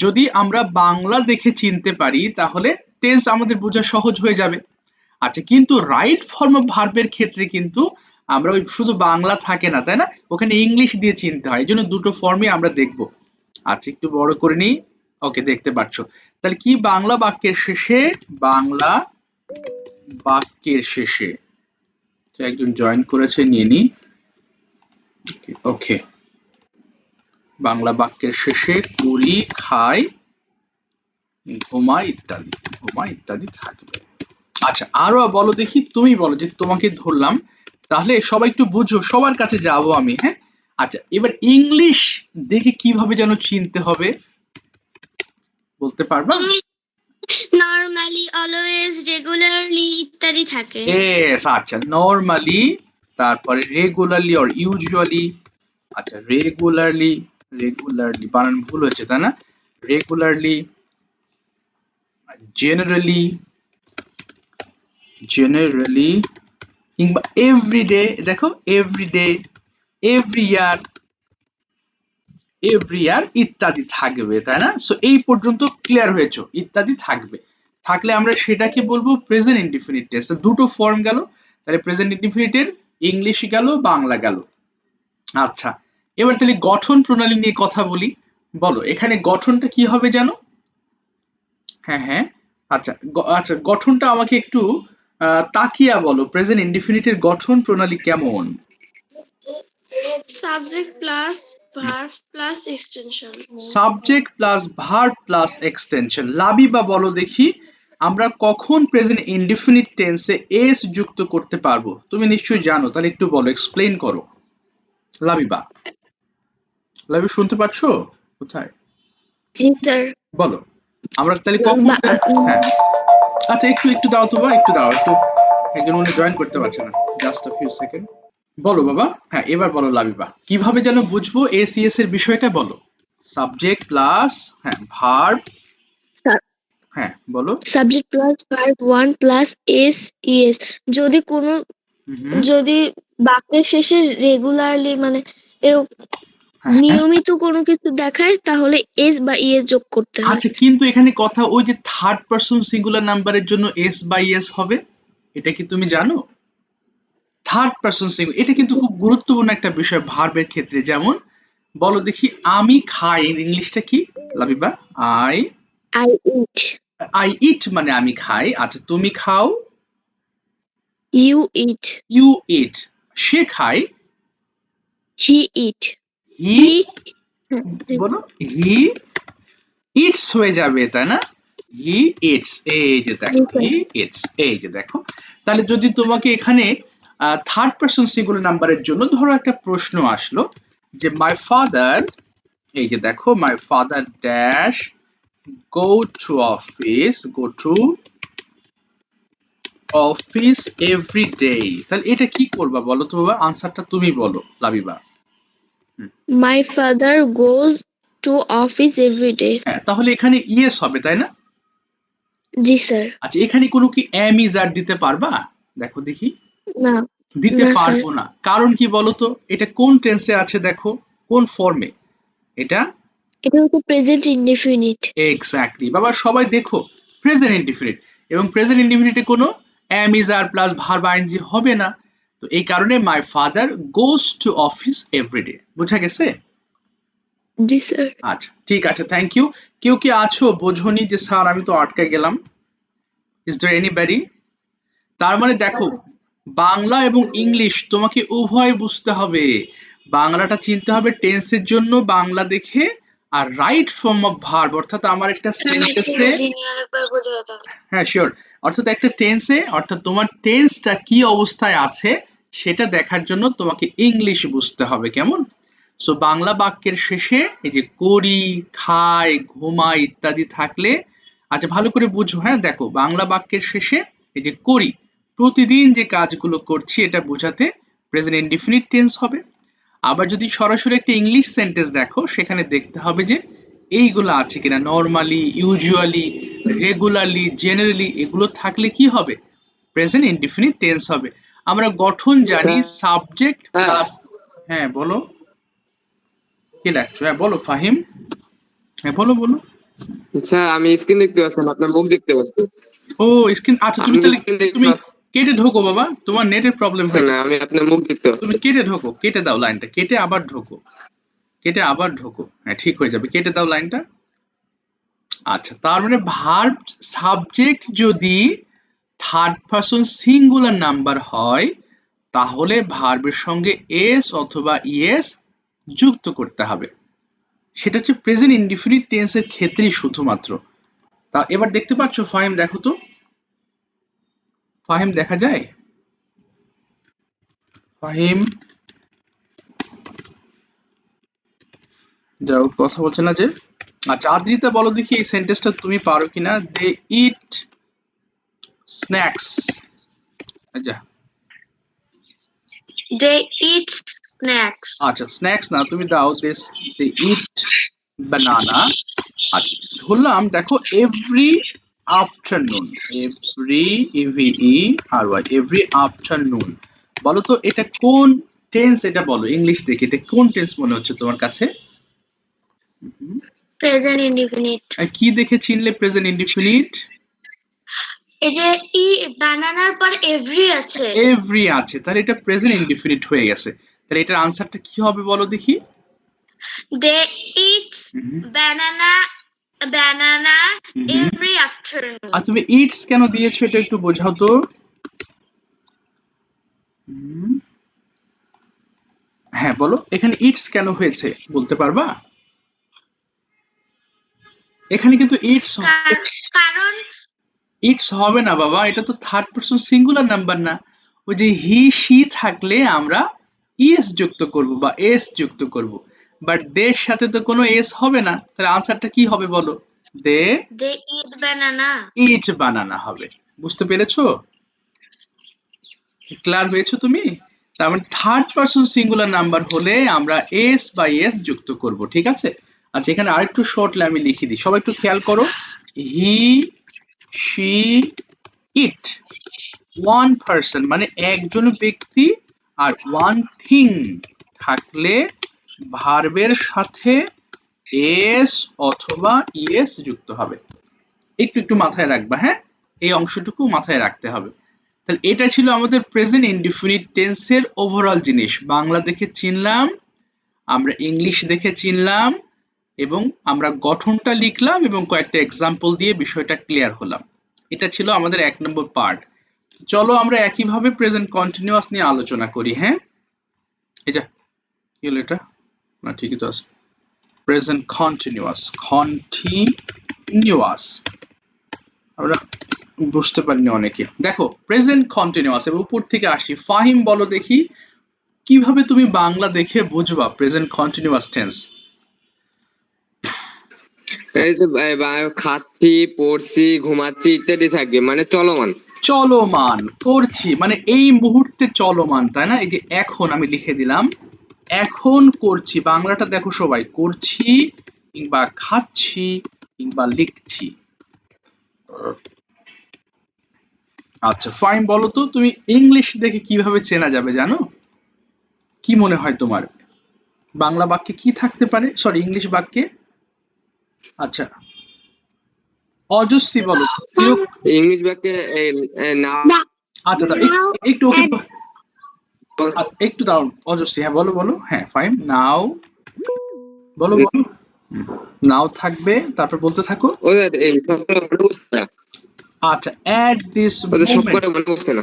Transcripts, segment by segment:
যদি আমরা বাংলা দেখে চিনতে পারি তাহলে টেন্স আমাদের বোঝা সহজ হয়ে যাবে। আচ্ছা, কিন্তু রাইট ফর্ম অফ ভার্বের ক্ষেত্রে কিন্তু আমরা ওই শুধু বাংলা থাকে না, তাই না, ওখানে ইংলিশ দিয়ে চিনতে হয়, এই জন্য দুটো ফর্মই আমরা দেখব। আচ্ছা, একটু বড় করে নিই। ওকে, দেখতে পাচ্ছ। তাহলে কি বাংলা বাক্যের শেষে, বাংলা বাক্যের শেষে তো একজন জয়েন করেছে, নিয়ে নি। ওকে, বাংলা বাক্যের শেষে করি, খাই, ঘুমাই ইত্যাদি, ঘুমাই ইত্যাদি থাকবে। আচ্ছা, আরো বলো দেখি, তুমি বলো, যে তোমাকে ধরলাম, তাহলে সবাই একটু বুঝো, সবার কাছে যাবো আমি, হ্যাঁ। আচ্ছা, এবার ইংলিশ দেখে কিভাবে যেন চিনতে হবে, বলতে পারবা? নরমালি, অলওয়েজ, রেগুলারলি ইত্যাদি থাকে। এস, আচ্ছা, নরমালি, তারপরে রেগুলারলি অর ইউজুয়ালি। আচ্ছা, রেগুলারলি, রেগুলারলি বানান ভুল হয়েছে, তাই না? রেগুলারলি, জেনারেলি, জেনারেলি, কিংবা এভরিডে। দেখো, everyday, every year, every year ইত্যাদি থাকবে, তাই না? সো এই পর্যন্ত ক্লিয়ার হয়েছে, ইত্যাদি থাকবে। থাকলে আমরা সেটাকে বলবো প্রেজেন্ট ইনডিফিনিট টেন্স। দুটো ফর্ম গেল, তাহলে প্রেজেন্ট ইনডিফিনিটের ইংলিশ গেল, বাংলা গেল। আচ্ছা, এবার তাহলে গঠন প্রণালী নিয়ে কথা বলি। বলো, এখানে গঠনটা কি হবে জানো? হ্যাঁ, হ্যাঁ। আচ্ছা, আচ্ছা, গঠনটা আমাকে একটু তাকিয়া বলো, প্রেজেন্ট ইনডিফিনিটের গঠন প্রণালী কেমন? Subject plus verb plus extension. Subject plus verb plus extension. Labiba বলো দেখি, আমরা কখন প্রেজেন্ট ইনডিফিনিট টেন্সে এস যুক্ত করতে পারবো? তুমি নিশ্চয়ই জানো, তাহলে একটু বলো, এক্সপ্লেইন করো। লাবিবা, লাবিবা শুনতে পাচ্ছো? কোথায়? জি স্যার। বলো, আমরা তাহলে কখন হ্যাঁ। আচ্ছা, একটু একটু দাও তো, একটু দাও, একটু, একজন মনে জয়েন করতে পারছে না, জাস্ট আ ফিউ সেকেন্ড। বলো বাবা, হ্যাঁ, এবার বলো লাবিবা, কিভাবে যেন বুঝবো এসিএস এর বিষয়টা, বলো। সাবজেক্ট প্লাস, হ্যাঁ, ভার্ব, হ্যাঁ বলো। Subject plus verb one plus S ES. যদি কোনো হুম, যদি বাক্যের শেষে রেগুলারলি মানে হ্যাঁ, হ্যাঁ। নিয়মিত কোনো কিছু দেখায় তাহলে এস বা ইএস যোগ করতে হয়। আচ্ছা, কিন্তু এখানে কথা, ওই যে থার্ড পারসন সিঙ্গুলার নাম্বারের জন্য এস বাই এস হবে, এটা কি তুমি জানো? থার্ড পারসন সিঙ্গুলার, এটা কিন্তু খুব গুরুত্বপূর্ণ একটা বিষয় ভার্বের ক্ষেত্রে। যেমন বলো দেখি, আমি খাই, ইংলিশটা কি Labiba? I, I eat, I eat মানে আমি খাই। আচ্ছা, তুমি খাও, ইউ ইট, ইউ ইট। সে খায়, হি ইট, হি, হি বলো, হি ইটস হয়ে যাবে, তাই না? হি ইটস, এই যে জি দেখো, স্যার। হি ইটস, এই যে দেখো। তাহলে যদি তোমাকে এখানে থার্ড পারসন সিঙ্গুলার নাম্বারের জন্য ধরো একটা প্রশ্ন আসলো, যে মাই ফাদার, এই যে দেখো, my father dash go to office, go to office every day. তাহলে এটা কি করবা বলো তো বাবা, আনসারটা তুমি বলো Labiba. My father goes to office every day. হ্যাঁ, তাহলে এখানে ইয়েস হবে, তাই না? জি স্যার। আচ্ছা, এখানে কোনো কি এম ইজ আর দিতে পারবা? দেখো দেখি, না, দিতে না স্যার। পারবো না। কারণ কি বলতো, এটা কোন টেন্সে আছে, দেখো কোন ফর্মে এটা। এটা হচ্ছে প্রেজেন্ট ইনডেফিনিট। এক্স্যাক্টলি বাবা, সবাই দেখো, প্রেজেন্ট ইনডিফিনিট, এবং প্রেজেন্ট ইনডিফিনিটে কোনো am is are plus verb ING হবে না। তো এই কারণে my father goes to office everyday, বুঝা গেছে? জি স্যার। আচ্ছা, ঠিক আছে, থ্যাংক ইউ। কেউ কি আছো বোঝনি যে স্যার আমি তো আটকে গেলাম? Is there anybody? তার মানে দেখো, বাংলা এবং ইংলিশ তোমাকে উভয় বুঝতে হবে। বাংলাটা চিনতে হবে টেন্সের জন্য বাংলা দেখে, আর রাইট ফর্ম অফ ভার্ব, অর্থাৎ আমার একটা সেন্টেন্সে, হ্যাঁ শিওর, অর্থাৎ একটা টেন্সে, অর্থাৎ তোমার টেন্সটা কি অবস্থায় আছে সেটা দেখার জন্য তোমাকে ইংলিশ বুঝতে হবে, কেমন? সো বাংলা বাক্যের শেষে এই যে করি, খাই, ঘুমাই ইত্যাদি থাকলে, আচ্ছা ভালো করে বুঝো, হ্যাঁ, দেখো বাংলা বাক্যের শেষে এই যে করি, প্রতিদিন যে কাজগুলো করছি এটা বোঝাতে প্রেজেন্ট ইনডিফিনিট টেন্স হবে। আবার যদি সরাসরি একটা ইংলিশ সেন্টেন্স দেখো, সেখানে দেখতে হবে যে এইগুলো আছে কিনা, নরমালি, ইউজুয়ালি, রেগুলারলি, জেনারেলি, এগুলো থাকলে কি হবে? প্রেজেন্ট ইনডিফিনিট টেন্স হবে। আমরা গঠন জানি, সাবজেক্ট প্লাস, হ্যাঁ বলো, কি লাগছো, হ্যাঁ বলো ফাহিম, হ্যাঁ বলো বলো। স্যার আমি স্ক্রিন দেখতে পাচ্ছি না, আপনার মুখ দেখতে পাচ্ছি। ও স্ক্রিন, আচ্ছা তুমি আমি তাহলে স্ক্রিন দেখতে তুমি পাচ্ছি কেটে ঢোকো বাবা, তোমার নেটের প্রবলেম হয়েছে। না, আমি আপনার মুখ দেখতে পাচ্ছি। তুমি কেটে ঢোকো, কেটে দাও লাইনটা, কেটে আবার ঢোকো, কেটে আবার ঢোকো, হ্যাঁ ঠিক হয়ে যাবে, কেটে দাও লাইনটা। আচ্ছা, তার মানে ভার্ব সাবজেক্ট যদি থার্ড পারসন সিঙ্গুলার নাম্বার হয় তাহলে ভার্বের সঙ্গে এস অথবা ইএস যুক্ত করতে হবে। সেটা হচ্ছে প্রেজেন্ট ইনডিফিনিট টেন্সের ক্ষেত্রেই শুধুমাত্র। তা এবার দেখতে পাচ্ছ ফাহিম, দেখো তো ফাহিম, দেখা যায় ফাহিম? যাও, কথা বলছে না যে। আচ্ছা আদ্রিতা বলো দেখি এই সেন্টেন্সটা তুমি পারো কিনা। দে ইট স্ন্যাক্স। আচ্ছা They eat snacks. আচ্ছা স্ন্যাক্স না, তুমি দাও দিস, দে ইট বানানা। আচ্ছা ধরলাম, দেখো এভরি আফটারনুন, এভরি ইভিই আর ওয়াই, এভরি আফটারনুন। বলো তো এটা কোন টেন্স, এটা বলো ইংলিশ দেখে এটা কোন টেন্স মনে হচ্ছে তোমার কাছে? Present indefinite. আর কি দেখে চিনলে প্রেজেন্ট ইনডিফিনিট? এই যে বানানার পর এভরি আছে। এভরি আছে, তাহলে এটা প্রেজেন্ট ইনডিফিনিট হয়ে গেছে। তাহলে এটার আনসারটা কি হবে বলো দেখি? They eat banana every afternoon. আর তুমি ইটস কেন দিয়েছো এটা একটু বোঝাও তো। হ্যাঁ বলো, এখানে ইটস কেন হয়েছে বলতে পারবা? এখানে কিন্তু কারণ ইটস হবে না বাবা, এটা তো থার্ড পারসন সিঙ্গুলার নাম্বার না। ওই যে হি শি থাকলে আমরা ইএস যুক্ত করব বা এস যুক্ত করব, বাট দের সাথে তো কোনো এস হবে না, তাহলে আনসারটা কি হবে বলো? দে eat banana. ইট বানানা হবে। বুঝতে পেরেছো? ক্লিয়ার হয়েছো তুমি? তার মানে থার্ড পারসন সিঙ্গুলার নাম্বার হলে আমরা এস বা এস যুক্ত করব, ঠিক আছে? আচ্ছা এখানে আরেকটু শর্টলি আমি লিখে দিই, সবাই একটু খেয়াল করো। হি শি ইট, ওয়ান পারসন মানে একজন ব্যক্তি, আর ওয়ান থিং থাকলে ভার্বের সাথে এস অথবা ইএস যুক্ত হবে। একটু একটু মাথায় রাখবা, হ্যাঁ এই অংশটুকু মাথায় রাখতে হবে। তাহলে এটা ছিল আমাদের প্রেজেন্ট ইনডিফিনিট টেন্সের ওভারঅল জিনিস। বাংলা দেখে চিনলাম, আমরা ইংলিশ দেখে চিনলাম, এবং আমরা গঠনটা লিখলাম এবং কয়েকটা এক্সাম্পল দিয়ে বিষয়টা ক্লিয়ার হলাম। এটা ছিল আমাদের 1 নম্বর পার্ট। চলো আমরা একইভাবে প্রেজেন্ট কন্টিনিউয়াস নিয়ে আলোচনা করি। হ্যাঁ এটা কি হলো, এটা না ঠিকই তো আছে। প্রেজেন্ট কন্টিনিউয়াস আমরা বুঝতে পারিনি অনেকে। দেখো প্রেজেন্ট কন্টিনিউয়াস, এবং উপর থেকে আসি। ফাহিম বলো দেখি কিভাবে তুমি বাংলা দেখে বুঝবা প্রেজেন্ট কন্টিনিউয়াস টেন্স? এই যে খাচ্ছি, পড়ছি, ঘুমাচ্ছি ইত্যাদি থাকবে, মানে চলমান। চলমান, করছি মানে এই মুহূর্তে চলমান, তাই না? এই যে এখন আমি লিখে দিলাম, এখন করছি, বাংলাটা দেখো সবাই, করছি কিংবা খাচ্ছি কিংবা লিখছি। আচ্ছা ফাইন, বলো তো তুমি ইংলিশ দেখে কিভাবে চেনা যাবে জানো? কি মনে হয় তোমার বাংলা বাক্যে কি থাকতে পারে, সরি ইংলিশ বাক্যে? আচ্ছা অজস্রী বলো। ইংলিশ বাক্যে নাও। আচ্ছা একটু ওকে একটু দাঁড়াও অজস্রী, হ্যাঁ বলো বলো, হ্যাঁ ফাইন নাও, বলো বলো। নাও থাকবে, তারপর বলতে থাকো। আচ্ছা at this সব moment, করে মনে পড়ছে না।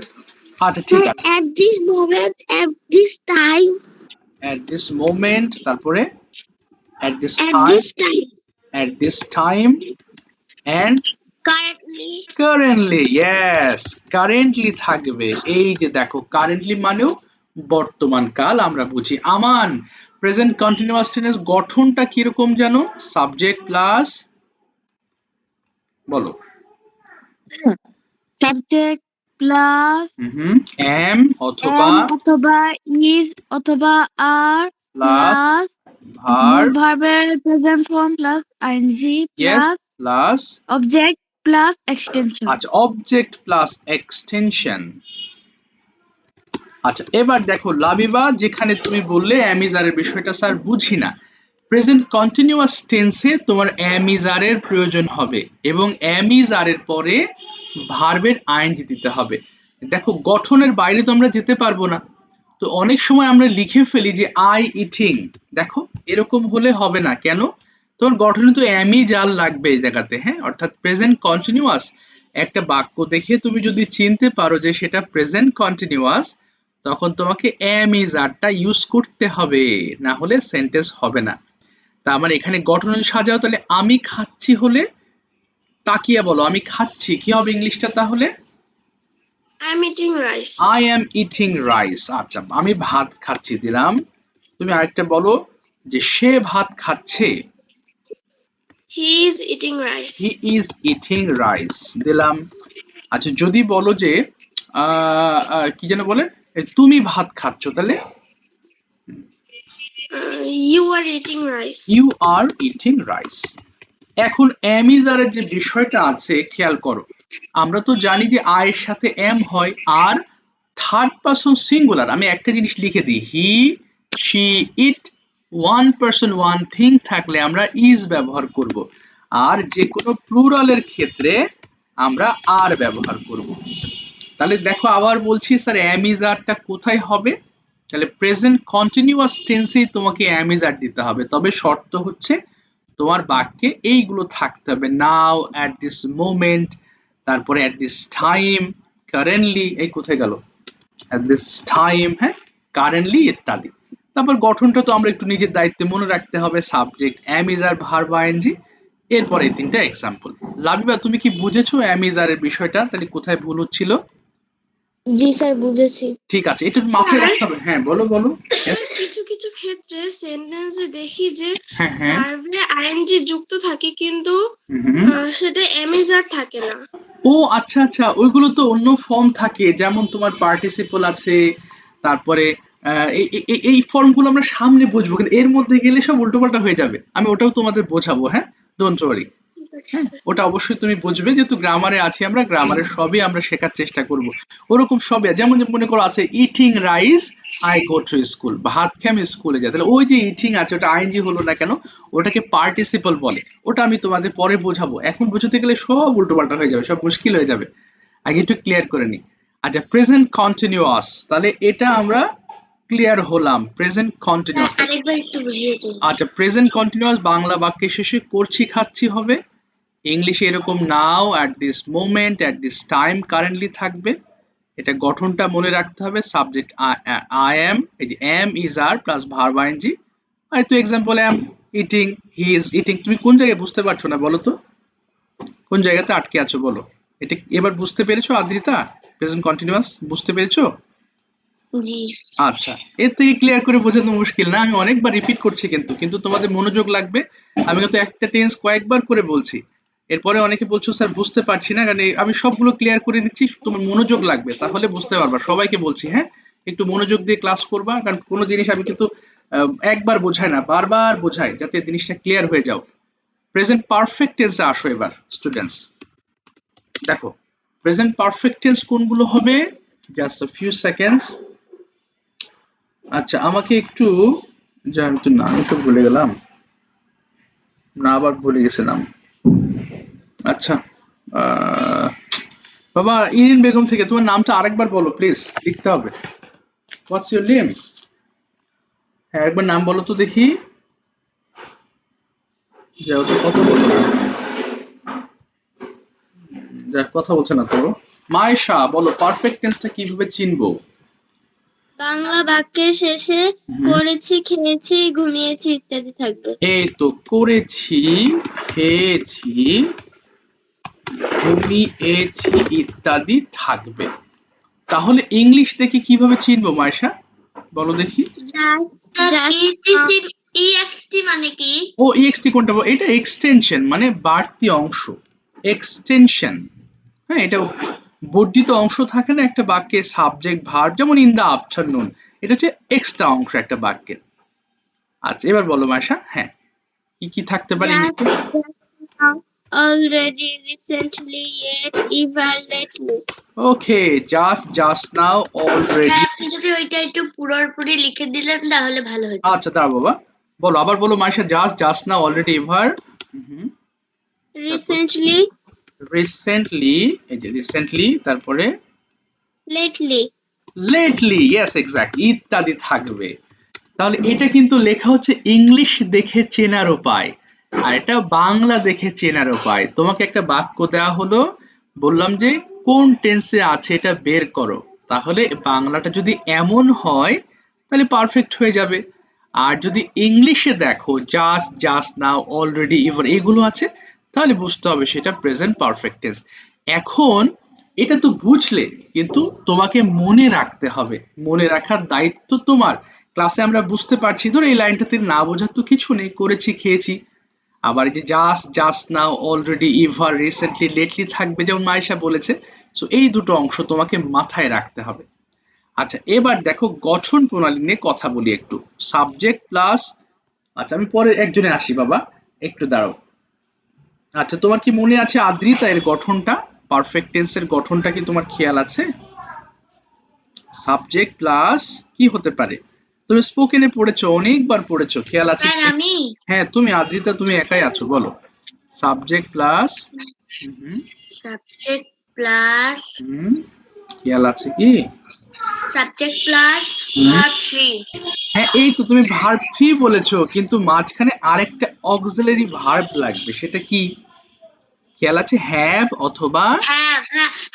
আচ্ছা ঠিক আছে, At this moment, at this time, at this moment, তারপরে at this at time, this time, at this time, and currently, currently, yes currently থাকবে। এই যে দেখো কারেন্টলি মানেও বর্তমান কাল আমরা বুঝি। আমান প্রেজেন্ট কন্টিনিউয়াস টেন্স গঠনটা কিরকম জানো? সাবজেক্ট প্লাস বলো, সাবজেক্ট প্লাস এম অথবা ইজ অথবা আর প্লাস প্লাস ভার্ব, ভার্বের present form plus ING yes plus plus, object plus extension. আচ্ছা অবজেক্ট প্লাস এক্সটেনশন। আচ্ছা এবার দেখো লাবিবা, যেখানে তুমি বললে অ্যামিজারের বিষয়টা স্যার বুঝি না, প্রেজেন্ট কন্টিনিউয়াস টেন্সে তোমার am is are এর প্রয়োজন হবে এবং am is are এর পরে ভার্বের আইএনজি দিতে হবে। দেখো গঠনের বাইরে তো আমরা যেতে পারবো না, তো অনেক সময় আমরা লিখে ফেলি যে আই ইটিং, দেখো এরকম হলে হবে না। কেন? তোমার গঠনে তো am is are লাগবে এই জায়গাতে, হ্যাঁ, অর্থাৎ প্রেজেন্ট কন্টিনিউয়াস একটা বাক্য দেখে তুমি যদি চিনতে পারো যে সেটা প্রেজেন্ট কন্টিনিউয়াস, তখন তোমাকে am is are টা ইউজ করতে হবে, না হলে সেন্টেন্স হবে না। তার মানে এখানে গঠন যদি সাজাও তাহলে আমি খাচ্ছি হলে তাকিয়ে বলো আমি খাচ্ছি, কি হবে ইংলিশটা তাহলে? I'm eating rice. I am eating rice. আচ্ছা, আমি ভাত খাচ্ছি দিলাম। তুমি আরেকটা বলো যে সে ভাত খাচ্ছে, He is eating rice. He is eating rice দিলাম। আচ্ছা, যদি বলো যে কি যেন বলে তুমি ভাত খাচ্ছ, তাহলে You are eating rice. You are eating rice. এখন am is are এর যে বিষয়টা আছে খেয়াল করো, আমরা তো জানি যে I এর সাথে am হয় আর থার্ড পারসন সিঙ্গুলার। আমি একটা জিনিস লিখে দিই, হি she it, one person one thing থাকলে আমরা ইজ ব্যবহার করব, আর যে কোনো প্লুরালের ক্ষেত্রে আমরা আর ব্যবহার করব। তাহলে দেখো আবার বলছি স্যার am is are টা কোথায় হবে? তাহলে প্রেজেন্ট কন্টিনিউয়াস টেন্সেই তোমাকে am is are দিতে হবে, তবে শর্ত হচ্ছে তোমার বাক্যে এইগুলো থাকতে হবে, নাও, অ্যাট দিস মোমেন্ট, তারপরে অ্যাট দিস টাইম, কারেন্টলি, এই কোথায় গেল, অ্যাট দিস টাইম, হ্যাঁ, কারেন্টলি ইত্যাদি। তারপর গঠনটা তো আমরা একটু নিজের দায়িত্বে মনে রাখতে হবে, subject am is are verb ING, এরপরে এই তিনটা এক্সাম্পল। লাবিবা তুমি কি বুঝেছো am is are এর বিষয়টা? তাহলে কোথায় ভুল হচ্ছিল? জি স্যার, বুঝেছি। ঠিক আছে, এটা মাথায় স্যার? রাখতে হবে। হ্যাঁ বলো বলো। কিছু কিছু ক্ষেত্রে সেন্টেন্সে দেখি যে হ্যাঁ হ্যাঁ ভার্বে আইএনজি যুক্ত থাকে কিন্তু হুম। সেটা am is are থাকে না। ও আচ্ছা আচ্ছা, ওইগুলো তো অন্য ফর্ম থাকে, যেমন তোমার পার্টিসিপল আছে, তারপরে এই ফর্মগুলো আমরা সামনে বুঝবো, কিন্তু এর মধ্যে গেলে সব উল্টোপাল্টা হয়ে যাবে। আমি ওটাও তোমাদের বোঝাবো, হ্যাঁ, ডোন্ট ওয়ারি। ঠিক আছে হ্যাঁ, স্যার। ওটা অবশ্যই তুমি বুঝবে, যেহেতু গ্রামারে আছি আমরা, গ্রামারের সবই আমরা শেখার চেষ্টা করব। ওরকম সবই, যেমন মনে করো আছে eating rice I go to school, ভাত খেয়ে আমি স্কুলে যাই, তাহলে ওই যে ইটিং আছে ওটা আইএনজি হলো না কেন? ওটাকে পার্টিসিপল বলে, ওটা আমি তোমাদের পরে বোঝাবো। এখন বোঝাতে গেলে সব উল্টোপাল্টা হয়ে যাবে, সব মুশকিল হয়ে যাবে, আগে একটু ক্লিয়ার করে নি। আচ্ছা, প্রেজেন্ট কন্টিনিউয়াস, তাহলে এটা আমরা ক্লিয়ার হলাম, প্রেজেন্ট কন্টিনিউয়াস। আরেকবার একটু বুঝিয়ে দিন। আচ্ছা, প্রেজেন্ট কন্টিনিউয়াস বাংলা বাক্যের শেষে করছি খাচ্ছি হবে, ইংলিশে এরকম now, at this moment, at this time, currently থাকবে। এটা গঠনটা মনে রাখতে হবে, সাবজেক্ট আই এম, এই যে am is are plus verb I N G. আর তো example am eating, he is eating. তুমি কোন জায়গায় বুঝতে পারছো না বলো তো, কোন জায়গাতে আটকে আছো বলো? এটা এবার বুঝতে পেরেছো আদ্রিতা? প্রেজেন্ট কন্টিনিউয়াস বুঝতে পেরেছো? জি। আচ্ছা, এর থেকে ক্লিয়ার করে বোঝানো মুশকিল না, আমি অনেকবার রিপিট করছি, কিন্তু তোমাদের মনোযোগ লাগবে। আমি কিন্তু একটা টেন্স কয়েকবার করে বলছি, এরপরে অনেকে বলছো স্যার বুঝতে পারছি না, কারণ আমি সবগুলো ক্লিয়ার করে দিচ্ছি, তোমার মনোযোগ লাগবে, তাহলে বুঝতে পারবা। সবাইকে বলছি, হ্যাঁ, একটু মনোযোগ দিয়ে ক্লাস করবা, কারণ কোনো জিনিস আমি কিন্তু একবার বোঝাই না, বারবার বোঝাই, যাতে জিনিসটা ক্লিয়ার হয়ে যাও। প্রেজেন্ট পারফেক্ট টেন্সে আসো এবার স্টুডেন্টস। দেখো প্রেজেন্ট পারফেক্ট টেন্স কোনগুলো হবে, জাস্ট আ ফিউ সেকেন্ডস। আচ্ছা, আমাকে একটু, যা আমি তো নাম তো ভুলে গেলাম, না আবার ভুলে গেছিলাম। আচ্ছা, বাবা ইরিন বেগম থেকে তোমার নামটা আরেকবার বলো প্লিজ, লিখতে হবে। What's your name? হ্যাঁ, একবার নাম বলো তো দেখি। যাও তো, কথা বলো না, যা কথা বলছে না তো। মায়েশা বলো, পারফেক্ট টেন্সটা কিভাবে চিনবো? বাংলা বাক্যের শেষে করেছি, খেয়েছি, ঘুমিয়েছি ইত্যাদি থাকবে। এই তো, করেছি, খেয়েছি, ঘুমিয়েছি ইত্যাদি থাকবে। তাহলে ইংলিশ দেখে কিভাবে চিনবো মায়েশা, বলো দেখি। EXT মানে কি? ও ইএক্সটি কোনটা? এটা এক্সটেনশন, মানে বাড়তি অংশ, এক্সটেনশন। হ্যাঁ, এটা বর্ধিত অংশ থাকে না একটা বাক্যে, সাবজেক্ট ভার্ব, যেমন ইন দা আফটারনুন, এটা হচ্ছে এক্সট্রা অংশ একটা বাক্যের। আচ্ছা, এবার বলো মায়েশা, হ্যাঁ, কি কি থাকতে পারে? Already, recently, yet, ever, lately. ওকে, জাস্ট নাও, অলরেডি। আপনি যদি ওইটা একটু পুরোপুরি লিখে দিলেন তাহলে ভালো হতো। আচ্ছা দাঁড়া বাবা, বলো, আবার বলো Maisha. Just, just now, already, ever, recently, recently, এই যে রিসেন্টলি, তারপরে lately, লেটলি, ইয়েস এক্স্যাক্টলি, ইত্যাদি থাকবে। তাহলে এটা কিন্তু লেখা হচ্ছে ইংলিশ দেখে চেনার উপায়, আর এটা বাংলা দেখে চেনার উপায়। তোমাকে একটা বাক্য দেওয়া হলো, বললাম যে কোন টেন্সে আছে এটা বের করো। তাহলে বাংলাটা যদি এমন হয় তাহলে পারফেক্ট হয়ে যাবে। আর যদি ইংলিশে দেখো just, just now, already, ever এগুলো আছে, তাহলে বুঝতে হবে সেটা প্রেজেন্ট পারফেক্ট টেন্স। এখন এটা তো বুঝলে, কিন্তু তোমাকে মনে রাখতে হবে। মনে রাখার দায়িত্ব তোমার। ক্লাসে আমরা বুঝতে পারছি, ধরো এই লাইনটাতে না বোঝার তো কিছু নেই, করেছি, খেয়েছি। আবার এই যে just, just now, already, ever, recently, lately থাকবে, যেমন মাইশা বলেছে। সো এই দুটো অংশ তোমাকে মাথায় রাখতে হবে। আচ্ছা, এবার দেখো গঠন প্রণালী নিয়ে কথা বলি একটু। সাবজেক্ট প্লাস, আচ্ছা আমি পরে একজনে আসি বাবা, একটু দাঁড়াও। আচ্ছা, তোমার কি মনে আছে আদ্রিতা এর গঠনটা? পারফেক্ট টেন্সের গঠনটা কি তোমার খেয়াল আছে? সাবজেক্ট প্লাস কি হতে পারে? তুমি স্পোকেনে পড়েছো, অনেকবার পড়েছো, খেয়াল আছে? স্যার আমি হ্যাঁ, তুমি আদ্রিতা, তুমি একাই আছো, বলো। সাবজেক্ট প্লাস, subject plus খেয়াল আছে কি? subject plus হুম, verb 3 হ্যাঁ এই তো তুমি ভার্ব 3 বলেছো, কিন্তু মাঝখানে আরেকটা অক্সিলারি ভার্ব লাগবে, সেটা কি? খেয়াল আছে? হ্যাভ অথবা,